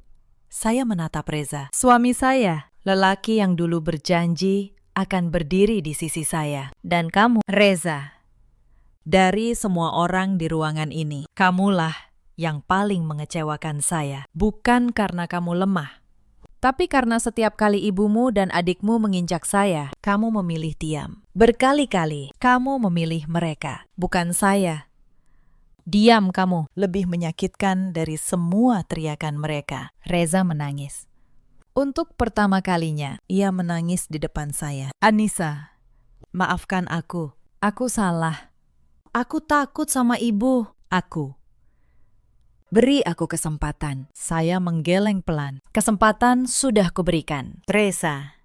Speaker 1: saya menatap Reza, suami saya. Lelaki yang dulu berjanji
Speaker 2: akan berdiri di sisi saya.
Speaker 1: Dan kamu,
Speaker 2: Reza, dari semua orang di ruangan ini, kamulah yang paling mengecewakan saya. Bukan karena kamu lemah, tapi karena setiap kali ibumu dan adikmu menginjak saya, kamu memilih diam. Berkali-kali kamu memilih mereka, bukan saya. Diam kamu, lebih menyakitkan dari semua teriakan mereka. Reza menangis. Untuk pertama kalinya, ia menangis di depan saya. Anissa, maafkan aku. Aku salah. Aku takut sama ibu. Beri aku kesempatan. Saya menggeleng pelan. Kesempatan sudah kuberikan. Reza,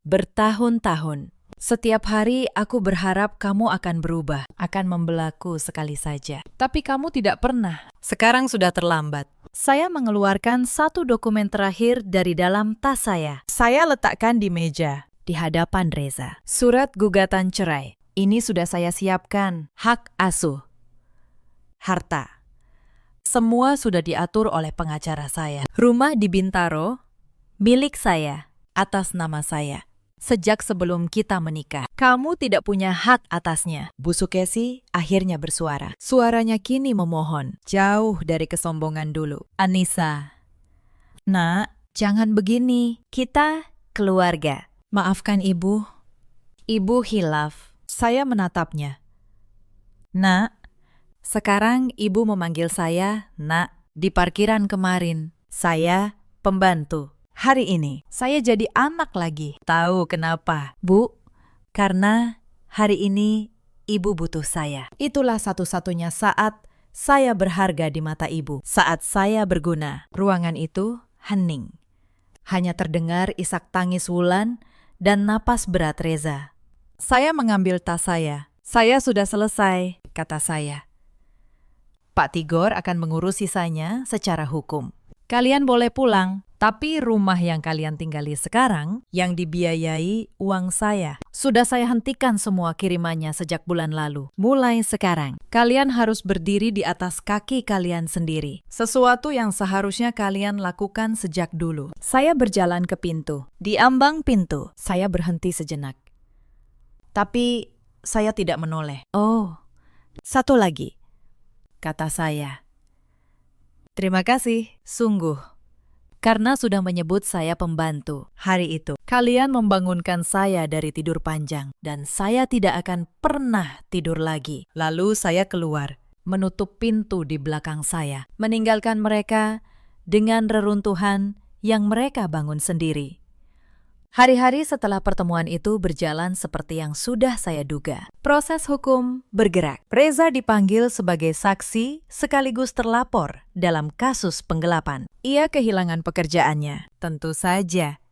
Speaker 2: bertahun-tahun. Setiap hari aku berharap kamu akan berubah, akan membelaku sekali saja. Tapi kamu tidak pernah. Sekarang sudah terlambat. Saya mengeluarkan satu dokumen terakhir dari dalam tas saya. Saya letakkan di meja, di hadapan Reza. Surat gugatan cerai. Ini sudah saya siapkan. Hak asuh. Harta. Semua sudah diatur oleh pengacara saya. Rumah di Bintaro, milik saya, atas nama saya. Sejak sebelum kita menikah, kamu tidak punya hak atasnya. Bu Sukesi akhirnya bersuara. Suaranya kini memohon, jauh dari kesombongan dulu. Anissa, nak, jangan begini. Kita keluarga. Maafkan ibu. Ibu hilaf. Saya menatapnya. Nak, sekarang ibu memanggil saya nak. Di parkiran kemarin, saya pembantu. Hari ini, saya jadi anak lagi. Tahu kenapa? Bu, karena hari ini ibu butuh saya. Itulah satu-satunya saat saya berharga di mata ibu. Saat saya berguna, ruangan itu hening. Hanya terdengar isak tangis Wulan dan napas berat Reza. Saya mengambil tas saya. Saya sudah selesai, kata saya. Pak Tigor akan mengurus sisanya secara hukum. Kalian boleh pulang. Tapi rumah yang kalian tinggali sekarang, yang dibiayai uang saya. Sudah saya hentikan semua kirimannya sejak bulan lalu. Mulai sekarang, kalian harus berdiri di atas kaki kalian sendiri. Sesuatu yang seharusnya kalian lakukan sejak dulu. Saya berjalan ke pintu. Di ambang pintu, saya berhenti sejenak. Tapi saya tidak menoleh. Oh, satu lagi, kata saya. Terima kasih, sungguh. Karena sudah menyebut saya pembantu. Hari itu, kalian membangunkan saya dari tidur panjang. Dan saya tidak akan pernah tidur lagi. Lalu saya keluar, menutup pintu di belakang saya. Meninggalkan mereka dengan reruntuhan yang mereka bangun sendiri. Hari-hari setelah pertemuan itu berjalan seperti yang sudah saya duga. Proses hukum bergerak. Reza dipanggil sebagai saksi sekaligus terlapor dalam kasus penggelapan. Ia kehilangan pekerjaannya, tentu saja.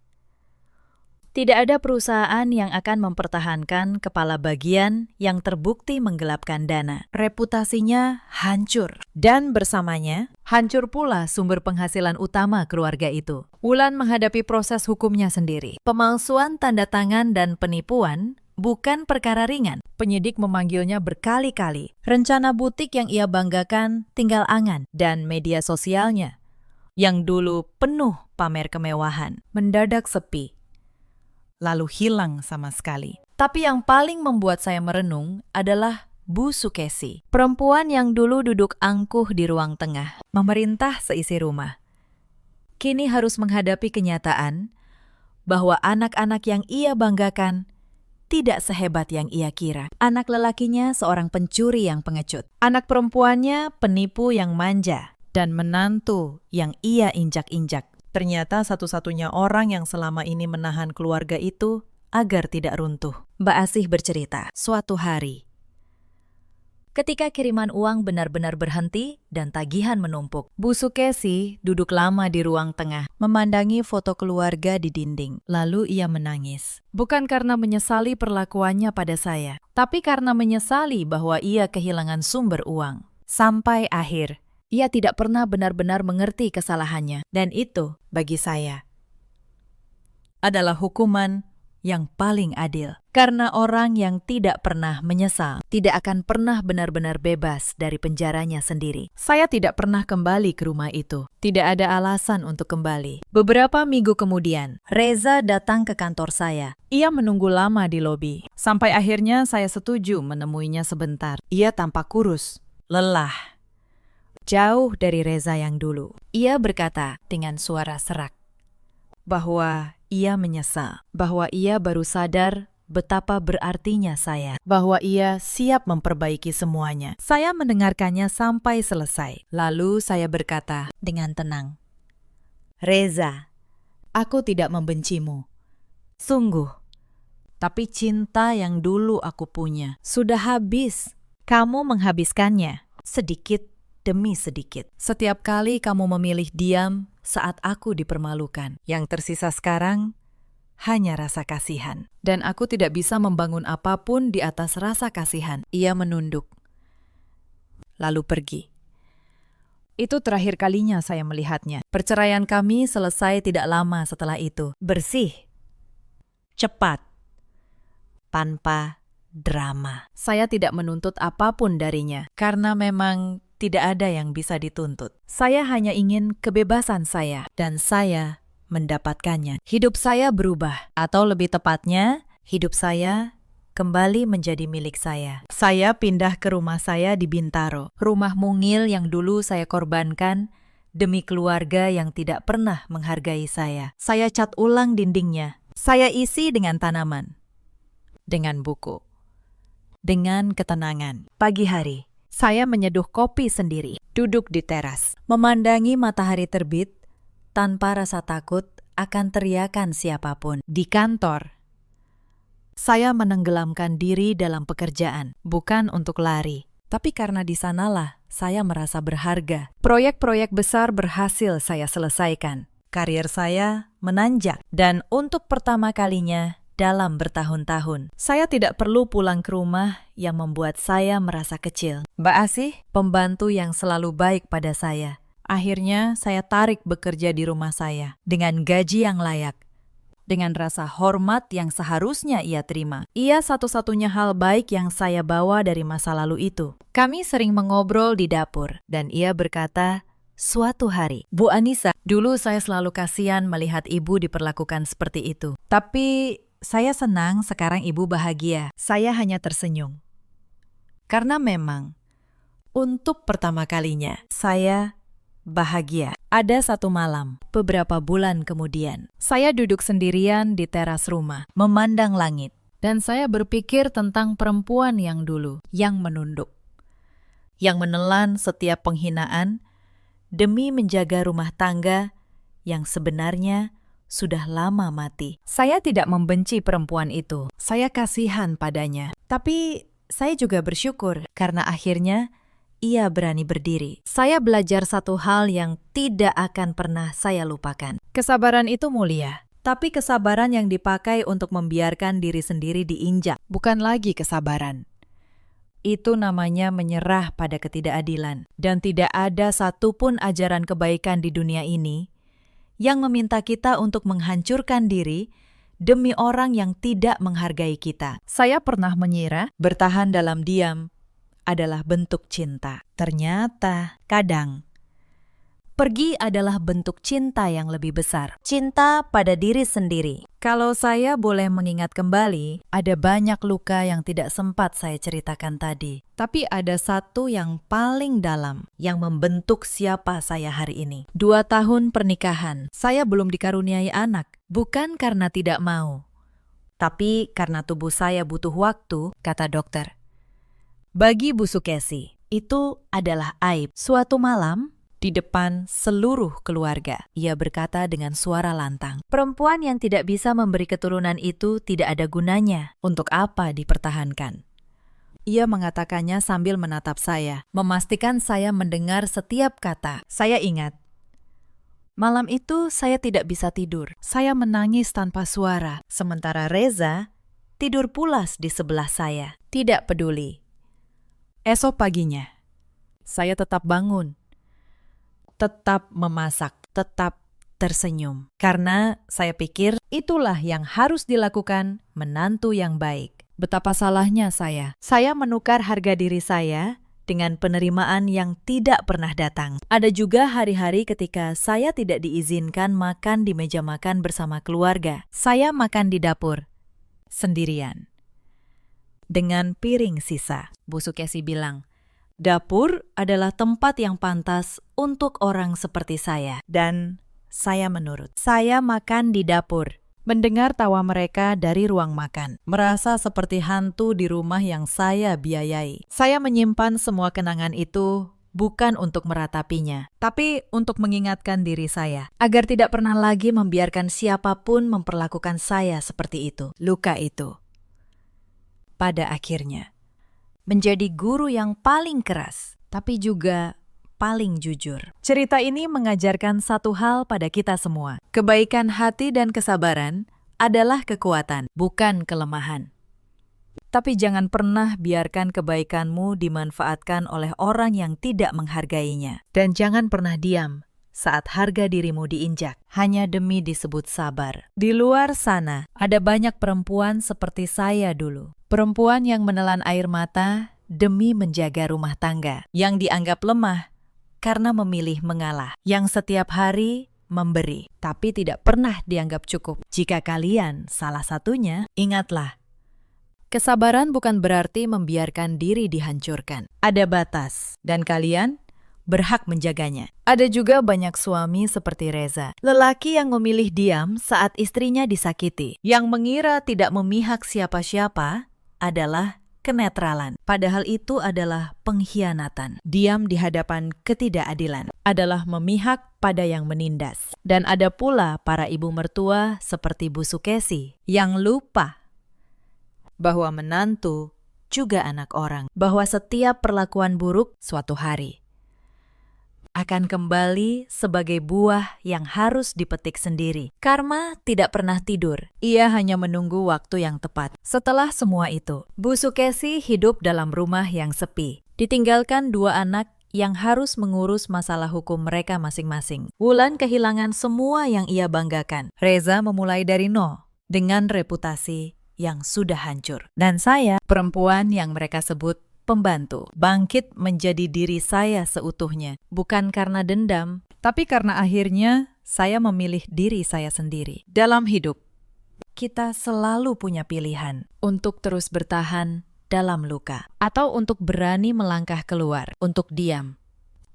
Speaker 2: Tidak ada perusahaan yang akan mempertahankan kepala bagian yang terbukti menggelapkan dana. Reputasinya hancur. Dan bersamanya, hancur pula sumber penghasilan utama keluarga itu. Wulan menghadapi proses hukumnya sendiri. Pemalsuan tanda tangan dan penipuan bukan perkara ringan. Penyidik memanggilnya berkali-kali. Rencana butik yang ia banggakan tinggal angan. Dan media sosialnya, yang dulu penuh pamer kemewahan, mendadak sepi. Lalu hilang sama sekali. Tapi yang paling membuat saya merenung adalah Bu Sukesi, perempuan yang dulu duduk angkuh di ruang tengah, memerintah seisi rumah. Kini harus menghadapi kenyataan bahwa anak-anak yang ia banggakan tidak sehebat yang ia kira. Anak lelakinya seorang pencuri yang pengecut. Anak perempuannya penipu yang manja. Dan menantu yang ia injak-injak. Ternyata satu-satunya orang yang selama ini menahan keluarga itu agar tidak runtuh. Mbak Asih bercerita, suatu hari, ketika kiriman uang benar-benar berhenti dan tagihan menumpuk, Bu Sukesi duduk lama di ruang tengah, memandangi foto keluarga di dinding. Lalu ia menangis. Bukan karena menyesali perlakuannya pada saya, tapi karena menyesali bahwa ia kehilangan sumber uang. Sampai akhir, ia tidak pernah benar-benar mengerti kesalahannya. Dan itu, bagi saya, adalah hukuman yang paling adil. Karena orang yang tidak pernah menyesal tidak akan pernah benar-benar bebas dari penjaranya sendiri. Saya tidak pernah kembali ke rumah itu. Tidak ada alasan untuk kembali. Beberapa minggu kemudian, Reza datang ke kantor saya. Ia menunggu lama di lobi. Sampai akhirnya saya setuju menemuinya sebentar. Ia tampak kurus, lelah, jauh dari Reza yang dulu. Ia berkata dengan suara serak bahwa ia menyesal, bahwa ia baru sadar betapa berartinya saya, bahwa ia siap memperbaiki semuanya. Saya mendengarkannya sampai selesai. Lalu saya berkata dengan tenang, "Reza, aku tidak membencimu. Sungguh. Tapi cinta yang dulu aku punya sudah habis. Kamu menghabiskannya sedikit demi sedikit. Setiap kali kamu memilih diam saat aku dipermalukan. Yang tersisa sekarang hanya rasa kasihan. Dan aku tidak bisa membangun apapun di atas rasa kasihan." Ia menunduk, lalu pergi. Itu terakhir kalinya saya melihatnya. Perceraian kami selesai tidak lama setelah itu. Bersih, cepat, tanpa drama. Saya tidak menuntut apapun darinya, karena memang tidak ada yang bisa dituntut. Saya hanya ingin kebebasan saya, dan saya mendapatkannya. Hidup saya berubah, atau lebih tepatnya, hidup saya kembali menjadi milik saya. Saya pindah ke rumah saya di Bintaro, rumah mungil yang dulu saya korbankan demi keluarga yang tidak pernah menghargai saya. Saya cat ulang dindingnya. Saya isi dengan tanaman, dengan buku, dengan ketenangan. Pagi hari, saya menyeduh kopi sendiri, duduk di teras, memandangi matahari terbit, tanpa rasa takut akan teriakan siapapun. Di kantor, saya menenggelamkan diri dalam pekerjaan, bukan untuk lari, tapi karena di sanalah saya merasa berharga. Proyek-proyek besar berhasil saya selesaikan. Karir saya menanjak, dan untuk pertama kalinya dalam bertahun-tahun, saya tidak perlu pulang ke rumah yang membuat saya merasa kecil. Mbak Asih, pembantu yang selalu baik pada saya, akhirnya saya tarik bekerja di rumah saya dengan gaji yang layak, dengan rasa hormat yang seharusnya ia terima. Ia satu-satunya hal baik yang saya bawa dari masa lalu itu. Kami sering mengobrol di dapur, dan ia berkata, "Suatu hari, Bu Anissa, dulu saya selalu kasihan melihat ibu diperlakukan seperti itu. Tapi saya senang sekarang ibu bahagia." Saya hanya tersenyum. Karena memang, untuk pertama kalinya, saya bahagia. Ada satu malam, beberapa bulan kemudian, saya duduk sendirian di teras rumah, memandang langit. Dan saya berpikir tentang perempuan yang dulu, yang menunduk, yang menelan setiap penghinaan demi menjaga rumah tangga yang sebenarnya sudah lama mati. Saya tidak membenci perempuan itu. Saya kasihan padanya. Tapi saya juga bersyukur karena akhirnya ia berani berdiri. Saya belajar satu hal yang tidak akan pernah saya lupakan. Kesabaran itu mulia, tapi kesabaran yang dipakai untuk membiarkan diri sendiri diinjak bukan lagi kesabaran. Itu namanya menyerah pada ketidakadilan. Dan tidak ada satupun ajaran kebaikan di dunia ini yang meminta kita untuk menghancurkan diri demi orang yang tidak menghargai kita. Saya pernah mengira bertahan dalam diam adalah bentuk cinta. Ternyata kadang pergi adalah bentuk cinta yang lebih besar. Cinta pada diri sendiri. Kalau saya boleh mengingat kembali, ada banyak luka yang tidak sempat saya ceritakan tadi. Tapi ada satu yang paling dalam yang membentuk siapa saya hari ini. 2 tahun pernikahan, saya belum dikaruniai anak. Bukan karena tidak mau, tapi karena tubuh saya butuh waktu, kata dokter. Bagi Bu Sukesi, itu adalah aib. Suatu malam, di depan seluruh keluarga, ia berkata dengan suara lantang, "Perempuan yang tidak bisa memberi keturunan itu tidak ada gunanya. Untuk apa dipertahankan?" Ia mengatakannya sambil menatap saya, memastikan saya mendengar setiap kata. Saya ingat, malam itu saya tidak bisa tidur. Saya menangis tanpa suara, sementara Reza tidur pulas di sebelah saya. Tidak peduli. Esok paginya, saya tetap bangun, tetap memasak, tetap tersenyum. Karena saya pikir itulah yang harus dilakukan menantu yang baik. Betapa salahnya saya. Saya menukar harga diri saya dengan penerimaan yang tidak pernah datang. Ada juga hari-hari ketika saya tidak diizinkan makan di meja makan bersama keluarga. Saya makan di dapur, sendirian. Dengan piring sisa. Bu Sukesi bilang, dapur adalah tempat yang pantas untuk orang seperti saya. Dan saya menurut. Saya makan di dapur. Mendengar tawa mereka dari ruang makan, merasa seperti hantu di rumah yang saya biayai. Saya menyimpan semua kenangan itu bukan untuk meratapinya, tapi untuk mengingatkan diri saya, agar tidak pernah lagi membiarkan siapapun memperlakukan saya seperti itu. Luka itu, pada akhirnya, menjadi guru yang paling keras, tapi juga paling jujur. Cerita ini mengajarkan satu hal pada kita semua. Kebaikan hati dan kesabaran adalah kekuatan, bukan kelemahan. Tapi jangan pernah biarkan kebaikanmu dimanfaatkan oleh orang yang tidak menghargainya. Dan jangan pernah diam saat harga dirimu diinjak, hanya demi disebut sabar. Di luar sana, ada banyak perempuan seperti saya dulu. Perempuan yang menelan air mata demi menjaga rumah tangga, yang dianggap lemah karena memilih mengalah, yang setiap hari memberi, tapi tidak pernah dianggap cukup. Jika kalian salah satunya, ingatlah, kesabaran bukan berarti membiarkan diri dihancurkan. Ada batas, dan kalian berhak menjaganya. Ada juga banyak suami seperti Reza, lelaki yang memilih diam saat istrinya disakiti, yang mengira tidak memihak siapa-siapa adalah kenetralan. Padahal itu adalah pengkhianatan. Diam di hadapan ketidakadilan adalah memihak pada yang menindas. Dan ada pula para ibu mertua seperti Bu Sukesi yang lupa bahwa menantu juga anak orang, bahwa setiap perlakuan buruk suatu hari akan kembali sebagai buah yang harus dipetik sendiri. Karma tidak pernah tidur. Ia hanya menunggu waktu yang tepat. Setelah semua itu, Bu Sukesi hidup dalam rumah yang sepi. Ditinggalkan 2 anak yang harus mengurus masalah hukum mereka masing-masing. Wulan kehilangan semua yang ia banggakan. Reza memulai dari nol dengan reputasi yang sudah hancur. Dan saya, perempuan yang mereka sebut pembantu, bangkit menjadi diri saya seutuhnya. Bukan karena dendam, tapi karena akhirnya saya memilih diri saya sendiri. Dalam hidup, kita selalu punya pilihan untuk terus bertahan dalam luka, atau untuk berani melangkah keluar, untuk diam,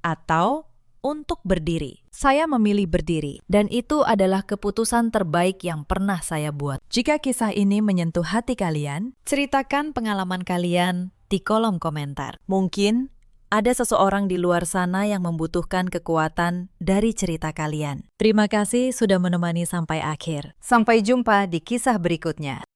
Speaker 2: atau untuk berdiri. Saya memilih berdiri, dan itu adalah keputusan terbaik yang pernah saya buat. Jika kisah ini menyentuh hati kalian, ceritakan pengalaman kalian di kolom komentar. Mungkin ada seseorang di luar sana yang membutuhkan kekuatan dari cerita kalian. Terima kasih sudah menemani sampai akhir. Sampai jumpa di kisah berikutnya.